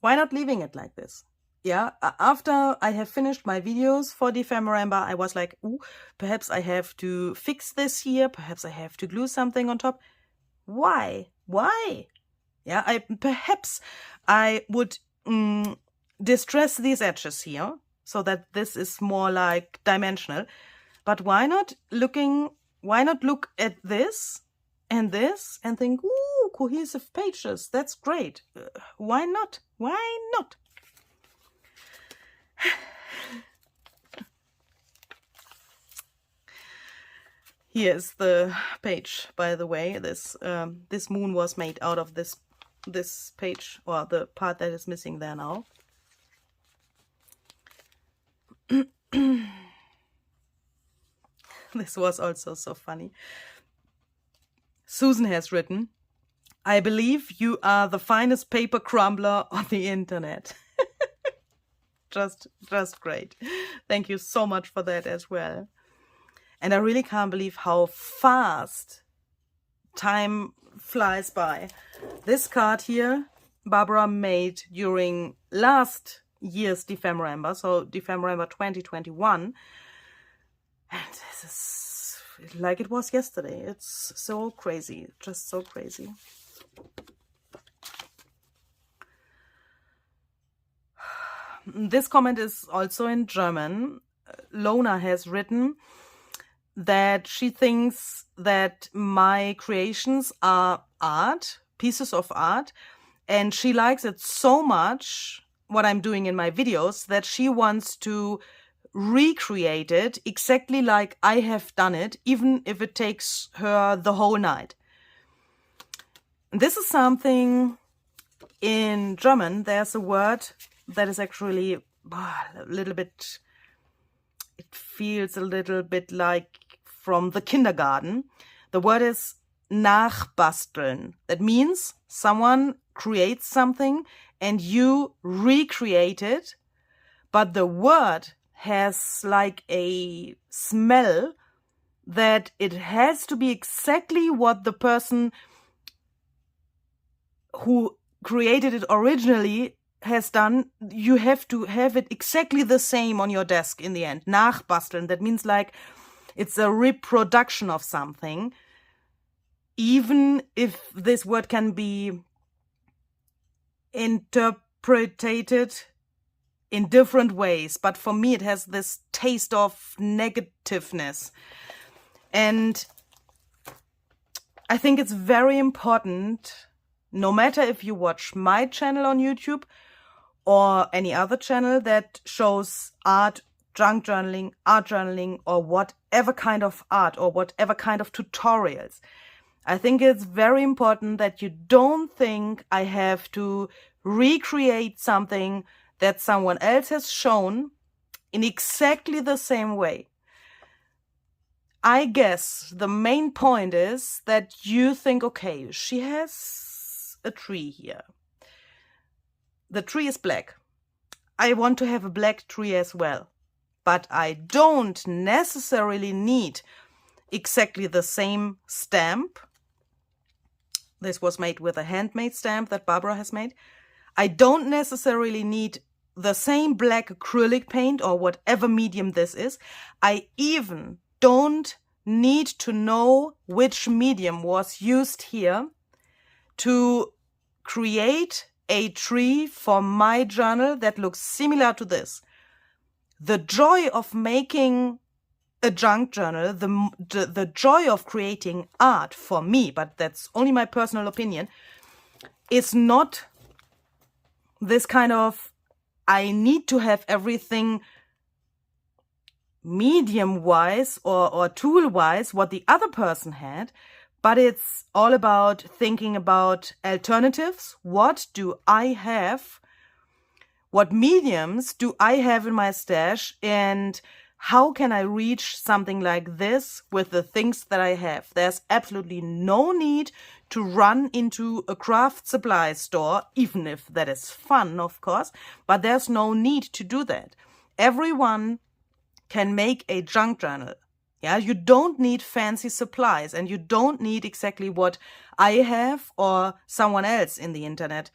Why not leaving it like this? Yeah, after I have finished my videos for Dephemerember, I was like, ooh, perhaps I have to fix this here, perhaps I have to glue something on top. Why? Why? Yeah, perhaps I would distress these edges here so that this is more like dimensional. But why not look at this and think, ooh, cohesive pages, that's great. Why not? Why not? Here's the page, by the way. This this moon was made out of this page, or the part that is missing there now. This was also so funny. Susan has written, I believe you are the finest paper crumbler on the internet. just great. Thank you so much for that as well. And I really can't believe how fast time flies by. This card here, Barbara made during last year's Dephemerember, so Dephemerember 2021. And this is like it was yesterday. It's so crazy, just so crazy. This comment is also in German. Lona has written that she thinks that my creations are art, pieces of art, and she likes it so much, what I'm doing in my videos, that she wants to recreate it exactly like I have done it, even if it takes her the whole night. This is something in German. There's a word that is actually a little bit, it feels a little bit like from the kindergarten. The word is nachbasteln. That means someone creates something and you recreate it, but the word has like a smell that it has to be exactly what the person who created it originally has done. You have to have it exactly the same on your desk in the end. Nachbasteln, that means like it's a reproduction of something, even if this word can be interpreted in different ways. But for me, it has this taste of negativeness. And I think it's very important, no matter if you watch my channel on YouTube or any other channel that shows art, junk journaling, or whatever kind of art or whatever kind of tutorials. I think it's very important that you don't think I have to recreate something that someone else has shown in exactly the same way. I guess the main point is that you think, okay, she has a tree here. The tree is black. I want to have a black tree as well. But I don't necessarily need exactly the same stamp. This was made with a handmade stamp that Barbara has made. I don't necessarily need the same black acrylic paint or whatever medium this is. I even don't need to know which medium was used here to create a tree for my journal that looks similar to this. The joy of making a junk journal, the joy of creating art for me, but that's only my personal opinion, is not this kind of, I need to have everything medium-wise or tool-wise what the other person had, but it's all about thinking about alternatives. What do I have? What mediums do I have in my stash? And how can I reach something like this with the things that I have? There's absolutely no need to run into a craft supply store, even if that is fun, of course, but there's no need to do that. Everyone can make a junk journal. Yeah, you don't need fancy supplies and you don't need exactly what I have or someone else in the internet,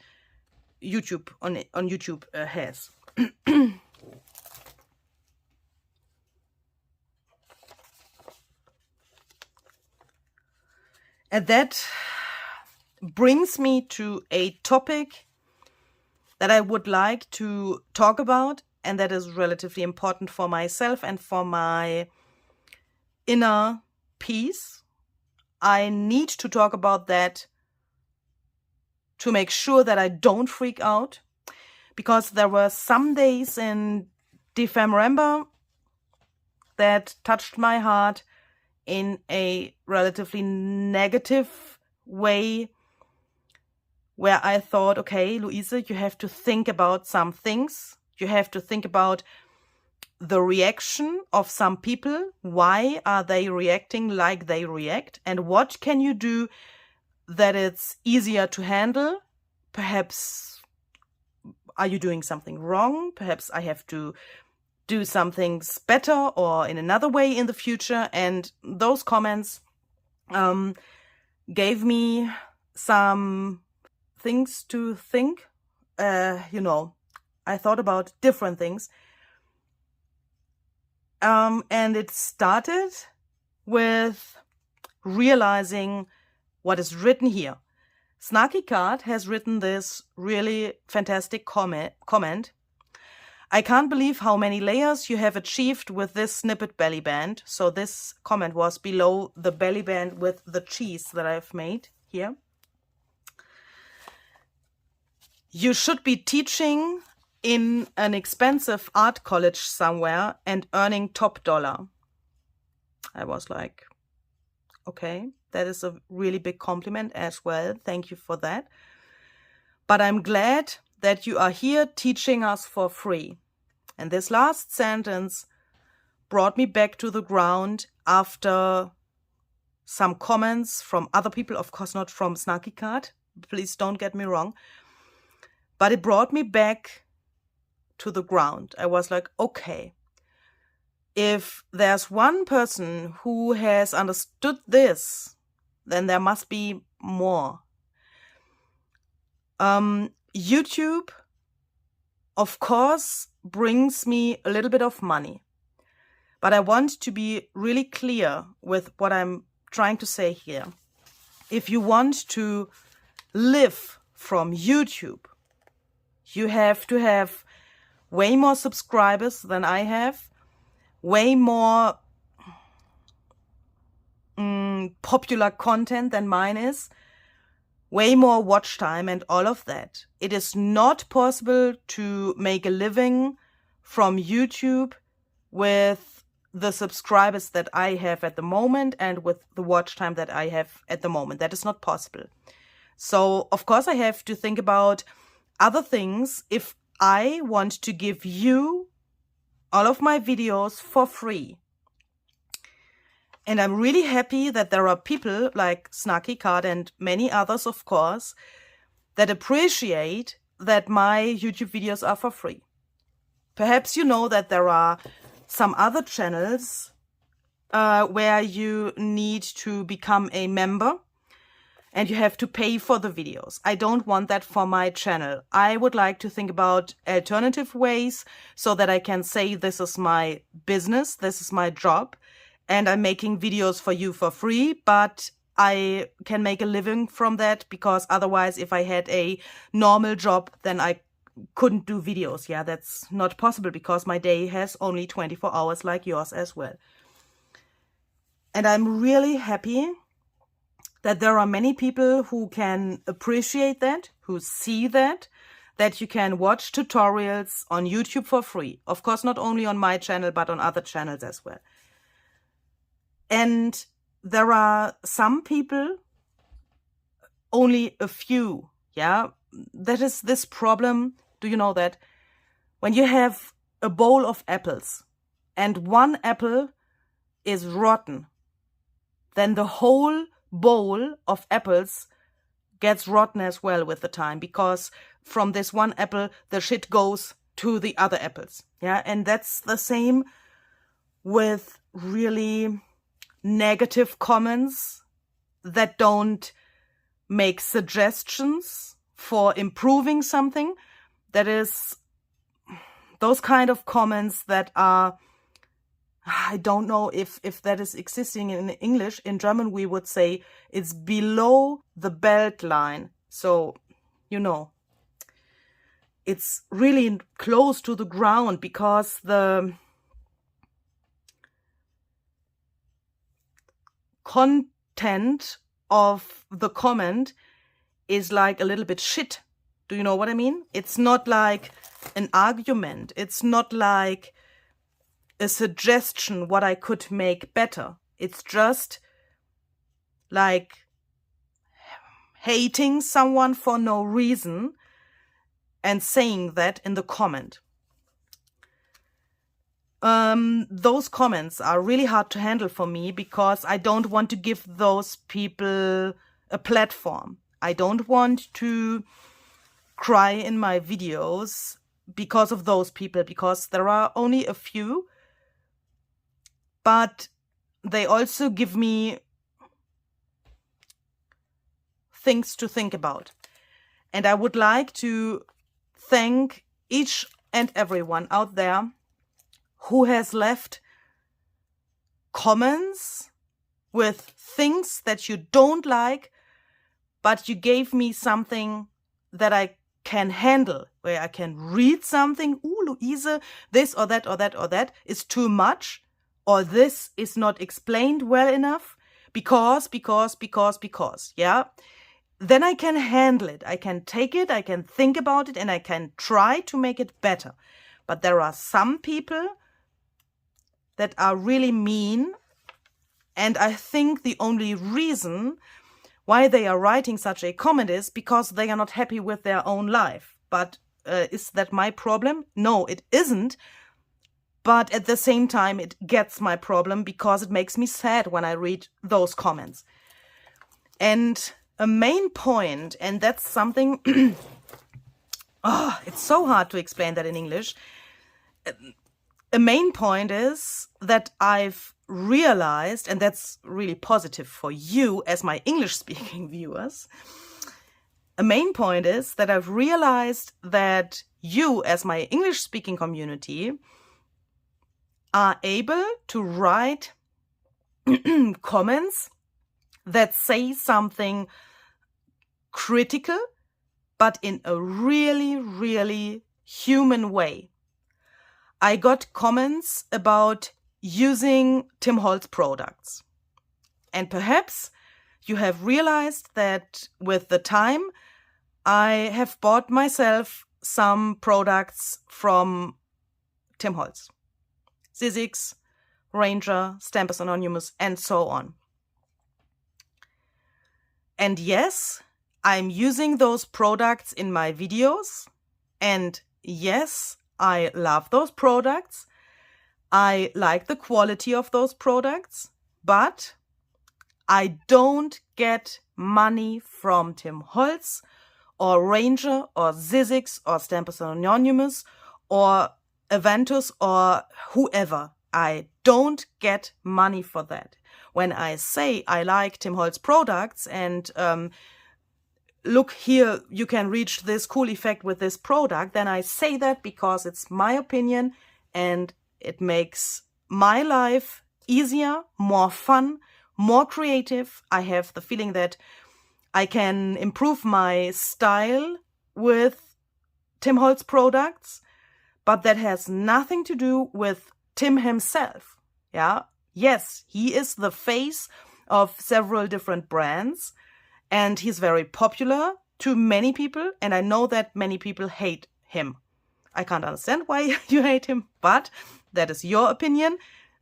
on YouTube has. And that brings me to a topic that I would like to talk about, and that is relatively important for myself and for my inner peace. I need to talk about that to make sure that I don't freak out, because there were some days in Dephemerember that touched my heart in a relatively negative way, where I thought, okay, Louise, you have to think about some things. You have to think about the reaction of some people. Why are they reacting like they react? And what can you do that it's easier to handle? Perhaps are you doing something wrong? Perhaps I have to do some things better or in another way in the future. And those comments gave me some things to think. I thought about different things. And it started with realizing what is written here. Snarky Cat has written this really fantastic comment. I can't believe how many layers you have achieved with this snippet belly band. So this comment was below the belly band with the cheese that I've made here. You should be teaching in an expensive art college somewhere and earning top dollar. I was like, okay, that is a really big compliment as well. Thank you for that. But I'm glad that you are here teaching us for free. And this last sentence brought me back to the ground after some comments from other people, of course not from Snarky Card, please don't get me wrong, but it brought me back to the ground. I was like, okay, if there's one person who has understood this, then there must be more. YouTube, of course, brings me a little bit of money, but I want to be really clear with what I'm trying to say here. If you want to live from YouTube, you have to have way more subscribers than I have, way more popular content than mine is, way more watch time and all of that. It is not possible to make a living from YouTube with the subscribers that I have at the moment and with the watch time that I have at the moment. That is not possible. So, of course, I have to think about other things if I want to give you all of my videos for free. And I'm really happy that there are people like Snarky Card and many others, of course, that appreciate that my YouTube videos are for free. Perhaps you know that there are some other channels where you need to become a member and you have to pay for the videos. I don't want that for my channel. I would like to think about alternative ways so that I can say this is my business, this is my job, and I'm making videos for you for free, but I can make a living from that because otherwise if I had a normal job, then I couldn't do videos. Yeah, that's not possible because my day has only 24 hours like yours as well. And I'm really happy that there are many people who can appreciate that, who see that you can watch tutorials on YouTube for free. Of course, not only on my channel, but on other channels as well. And there are some people, only a few, yeah, that is this problem. Do you know that? When you have a bowl of apples and one apple is rotten, then the whole bowl of apples gets rotten as well with the time, because from this one apple the shit goes to the other apples. Yeah, and that's the same with really negative comments that don't make suggestions for improving something. That is those kind of comments that are, I don't know if that is existing in English. In German, we would say it's below the belt line. So, you know, it's really close to the ground because the content of the comment is like a little bit shit. Do you know what I mean? It's not like an argument. It's not like a suggestion what I could make better. It's just like hating someone for no reason and saying that in the comment. Those comments are really hard to handle for me because I don't want to give those people a platform. I don't want to cry in my videos because of those people, because there are only a few, but they also give me things to think about. And I would like to thank each and everyone out there who has left comments with things that you don't like, but you gave me something that I can handle, where I can read something. Ooh, Luise, this or that or that or that is too much, or this is not explained well enough because, yeah. then I can handle it. I can take it, I can think about it, and I can try to make it better. But there are some people that are really mean, and I think the only reason why they are writing such a comment is because they are not happy with their own life. But is that my problem? No, it isn't. But at the same time, it gets my problem because it makes me sad when I read those comments. And a main point, and that's something, it's so hard to explain that in English. A main point is that I've realized, and that's really positive for you as my English-speaking viewers, a main point is that I've realized that you as my English-speaking community are able to write comments that say something critical, but in a really, really human way. I got comments about using Tim Holtz products. And perhaps you have realized that with the time, I have bought myself some products from Tim Holtz. Sizzix, Ranger, Stampers Anonymous, and so on. And yes, I'm using those products in my videos. And yes, I love those products. I like the quality of those products, but I don't get money from Tim Holtz or Ranger or Sizzix or Stampers Anonymous or Aventus or whoever. I don't get money for that. When I say I like Tim Holtz products and look here, you can reach this cool effect with this product, then I say that because it's my opinion and it makes my life easier, more fun, more creative. I have the feeling that I can improve my style with Tim Holtz products, but that has nothing to do with Tim himself. Yeah. Yes, he is the face of several different brands and he's very popular to many people. And I know that many people hate him. I can't understand why you hate him, but that is your opinion.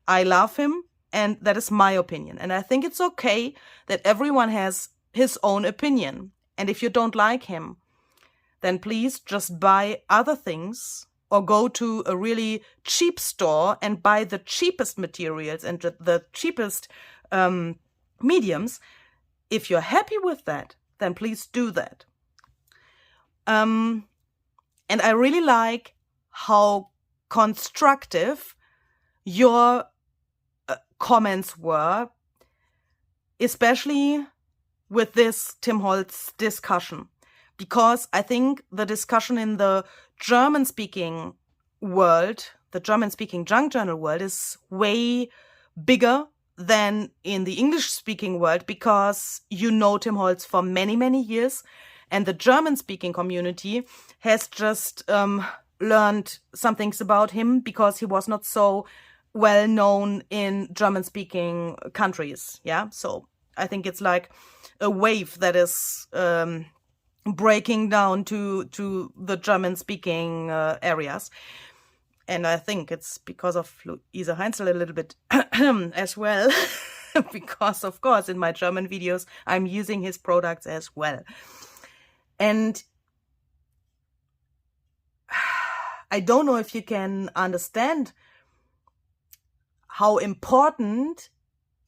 I love him and that is my opinion. And I think it's okay that everyone has his own opinion. And if you don't like him, then please just buy other things or go to a really cheap store and buy the cheapest materials and the cheapest mediums. If you're happy with that, then please do that. And I really like how constructive your comments were, especially with this Tim Holtz discussion, because I think the discussion in the German-speaking world, the German-speaking junk journal world, is way bigger than in the English-speaking world because you know Tim Holtz for many, many years. And the German-speaking community has just learned some things about him because he was not so well known in German-speaking countries. Yeah, so I think it's like a wave that is breaking down to the German-speaking areas. And I think it's because of LUISE HEINZL a little bit as well. Because, of course, in my German videos, I'm using his products as well. And I don't know if you can understand how important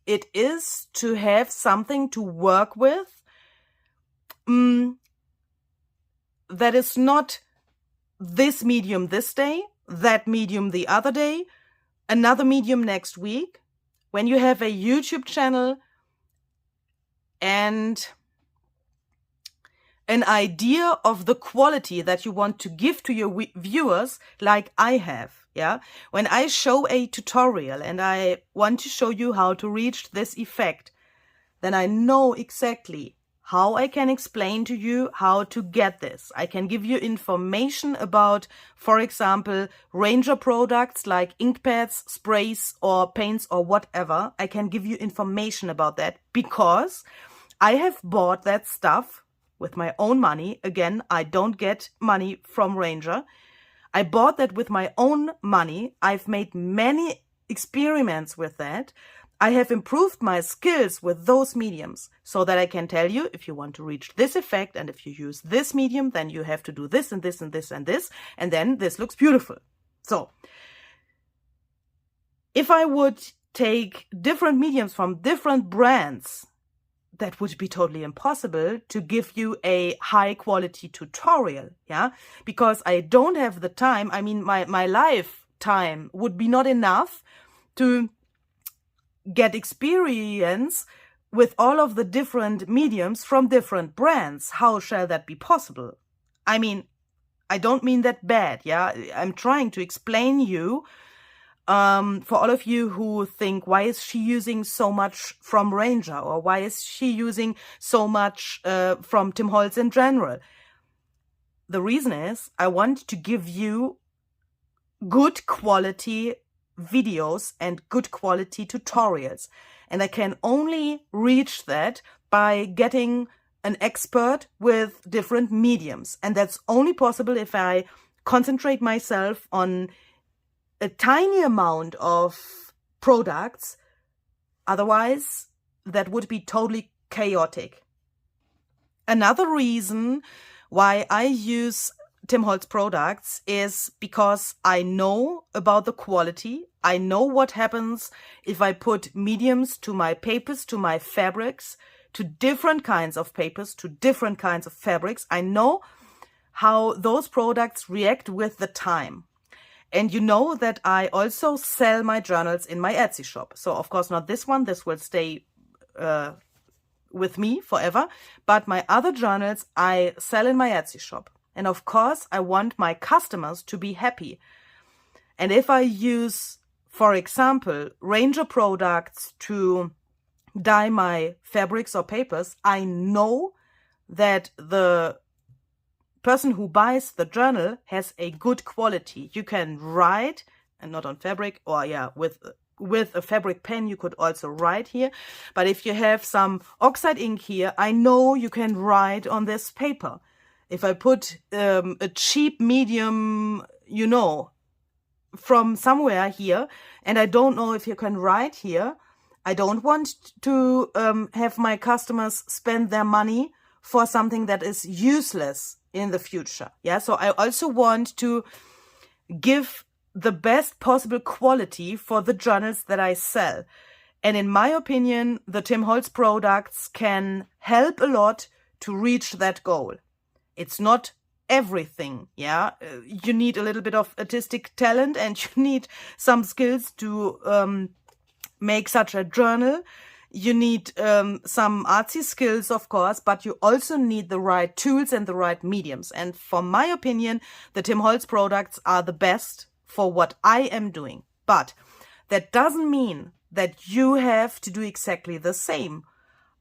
it is to have something to work with that is not this medium this day, that medium the other day, another medium next week. When you have a YouTube channel and an idea of the quality that you want to give to your viewers, like I have, yeah? When I show a tutorial and I want to show you how to reach this effect, then I know exactly how I can explain to you how to get this. I can give you information about, for example, Ranger products like ink pads, sprays, or paints, or whatever. I can give you information about that because I have bought that stuff with my own money. Again, I don't get money from Ranger. I bought that with my own money. I've made many experiments with that. I have improved my skills with those mediums so that I can tell you, if you want to reach this effect and if you use this medium, then you have to do this and this and this and this, and then this looks beautiful. So if I would take different mediums from different brands, that would be totally impossible to give you a high quality tutorial, yeah? Because I don't have the time. I mean, my lifetime would be not enough to get experience with all of the different mediums from different brands. How shall that be possible? I mean, I don't mean that bad, yeah? I'm trying to explain you, for all of you who think, why is she using so much from Ranger? Or why is she using so much from Tim Holtz in general? The reason is, I want to give you good quality videos and good quality tutorials. And I can only reach that by getting an expert with different mediums. And that's only possible if I concentrate myself on a tiny amount of products. Otherwise, that would be totally chaotic. Another reason why I use Tim Holtz products is because I know about the quality. I know what happens if I put mediums to my papers, to my fabrics, to different kinds of papers, to different kinds of fabrics. I know how those products react with the time. And you know that I also sell my journals in my Etsy shop. So of course not this one, this will stay with me forever. But my other journals I sell in my Etsy shop. And of course I want my customers to be happy. And if I use, for example, Ranger products to dye my fabrics or papers, I know that the person who buys the journal has a good quality. You can write, and not on fabric, or yeah, with a fabric pen you could also write here. But if you have some oxide ink here, I know you can write on this paper. If I put a cheap medium, you know, from somewhere here, and I don't know if you can write here, I don't want to have my customers spend their money for something that is useless in the future. Yeah, so I also want to give the best possible quality for the journals that I sell. And in my opinion, the Tim Holtz products can help a lot to reach that goal. It's not everything, yeah. You need a little bit of artistic talent and you need some skills to make such a journal. You need some artsy skills, of course, but you also need the right tools and the right mediums. And for my opinion, the Tim Holtz products are the best for what I am doing. But that doesn't mean that you have to do exactly the same.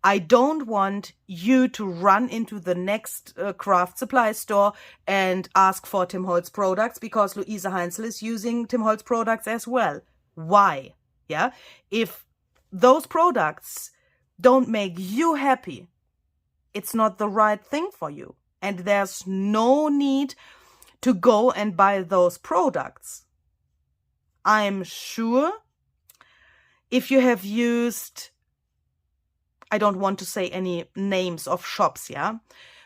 I don't want you to run into the next craft supply store and ask for Tim Holtz products because LUISE HEINZL is using Tim Holtz products as well. Why? Yeah, if those products don't make you happy, it's not the right thing for you. And there's no need to go and buy those products. I'm sure if you have used, I don't want to say any names of shops, yeah,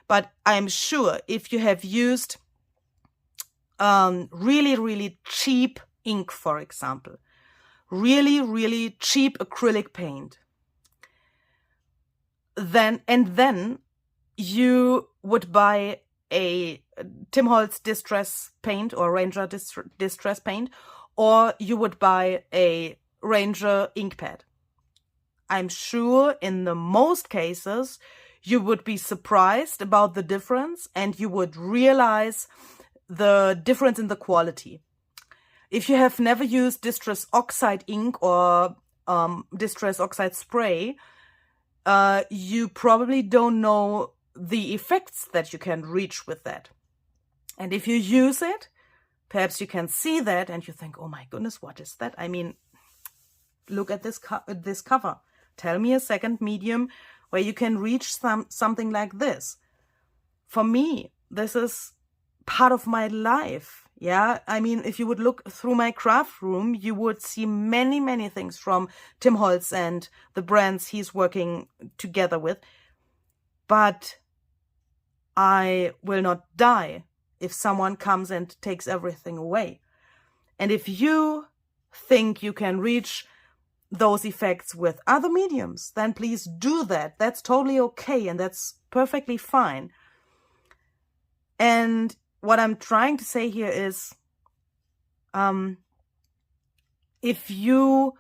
but I'm sure if you have used really, really cheap ink, for example, really, really cheap acrylic paint, then you would buy a Tim Holtz distress paint or Ranger distress paint, or you would buy a Ranger ink pad. I'm sure in the most cases you would be surprised about the difference and you would realize the difference in the quality. If you have never used Distress Oxide ink or Distress Oxide spray, you probably don't know the effects that you can reach with that. And if you use it, perhaps you can see that and you think, oh my goodness, what is that? I mean, look at this cover. Tell me a second medium where you can reach something like this. for me, this is part of my life. Yeah, I mean, if you would look through my craft room, you would see many, many things from Tim Holtz and the brands he's working together with. But I will not die if someone comes and takes everything away. And if you think you can reach those effects with other mediums, then please do that. That's totally okay, and that's perfectly fine. And what I'm trying to say here is, if you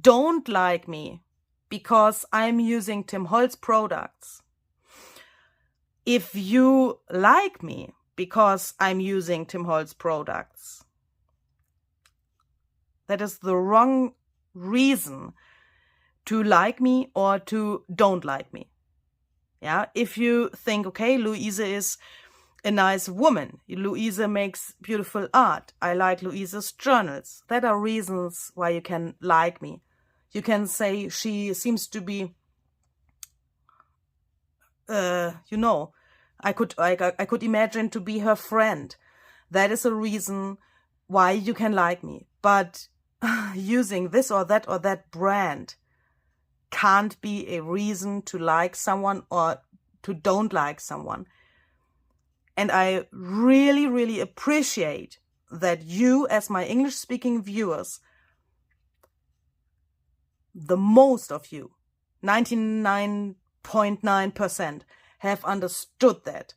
don't like me because I'm using Tim Holtz products, if you like me because I'm using Tim Holtz products, that is the wrong reason to like me or to don't like me. Yeah, if you think, okay, Louise is a nice woman, Louise makes beautiful art, I like Louise's journals, that are reasons why you can like me. You can say she seems to be, you know, I could imagine to be her friend. That is a reason why you can like me. But using this or that brand can't be a reason to like someone or to don't like someone. And I really, really appreciate that you, as my English-speaking viewers, the most of you, 99.9%, have understood that.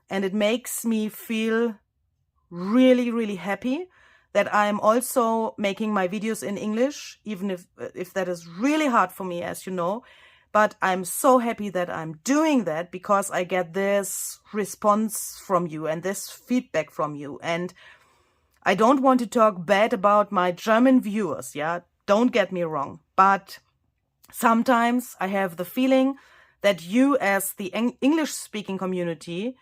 And it makes me feel really, really happy that I'm also making my videos in English, even if that is really hard for me, as you know. But I'm so happy that I'm doing that because I get this response from you and this feedback from you. And I don't want to talk bad about my German viewers, yeah? Don't get me wrong. But sometimes I have the feeling that you, as the English-speaking community,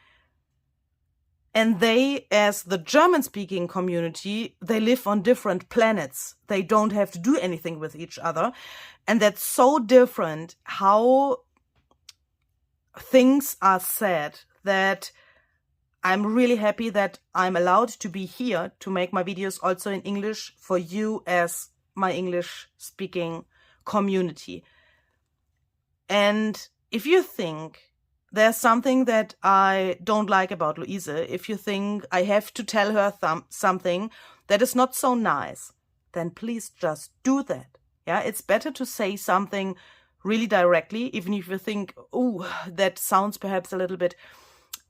and they, as the German-speaking community, they live on different planets. They don't have to do anything with each other. And that's so different how things are said, that I'm really happy that I'm allowed to be here to make my videos also in English for you as my English-speaking community. And if you think there's something that I don't like about Louise, if you think I have to tell her something that is not so nice, then please just do that. Yeah, it's better to say something really directly, even if you think, oh, that sounds perhaps a little bit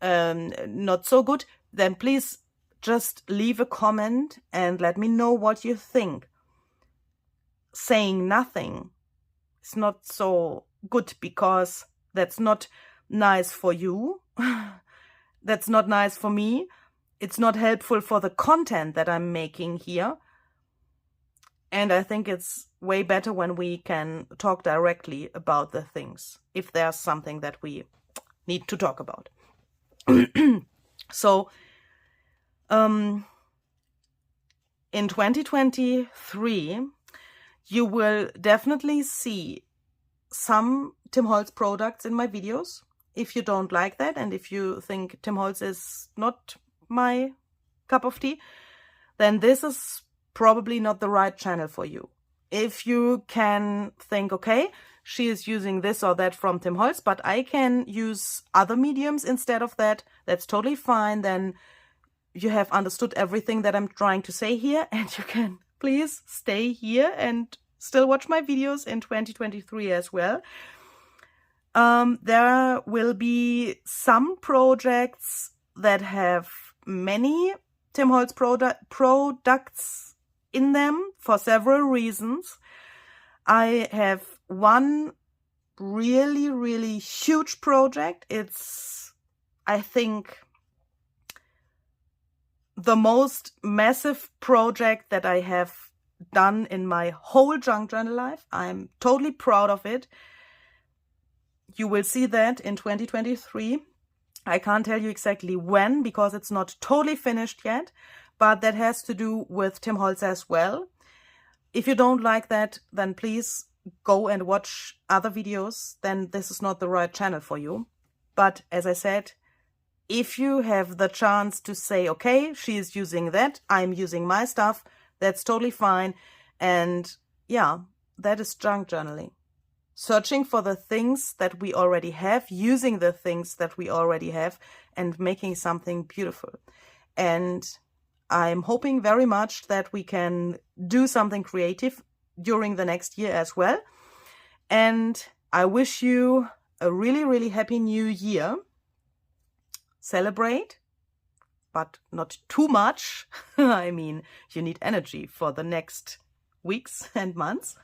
not so good, then please just leave a comment and let me know what you think. Saying nothing is not so good because that's not nice for you. That's not nice for me. It's not helpful for the content that I'm making here. And I think it's way better when we can talk directly about the things, if there's something that we need to talk about. So, in 2023, you will definitely see some Tim Holtz products in my videos. If you don't like that, and if you think Tim Holtz is not my cup of tea, then this is probably not the right channel for you. If you can think, okay, she is using this or that from Tim Holtz, but I can use other mediums instead of that, that's totally fine. Then you have understood everything that I'm trying to say here, and you can please stay here and still watch my videos in 2023 as well. There will be some projects that have many Tim Holtz products in them for several reasons. I have one really, really huge project. It's, I think, the most massive project that I have done in my whole junk journal life. I'm totally proud of it. You will see that in 2023. I can't tell you exactly when because it's not totally finished yet, but that has to do with Tim Holtz as well. If you don't like that, then please go and watch other videos. Then this is not the right channel for you. But as I said, if you have the chance to say, okay, she is using that, I'm using my stuff, that's totally fine. And yeah, that is junk journaling. Searching for the things that we already have, using the things that we already have, and making something beautiful. And I'm hoping very much that we can do something creative during the next year as well. And I wish you a really, really happy new year. Celebrate, but not too much. I mean, you need energy for the next weeks and months.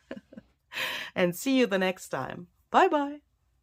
And see you the next time. Bye bye.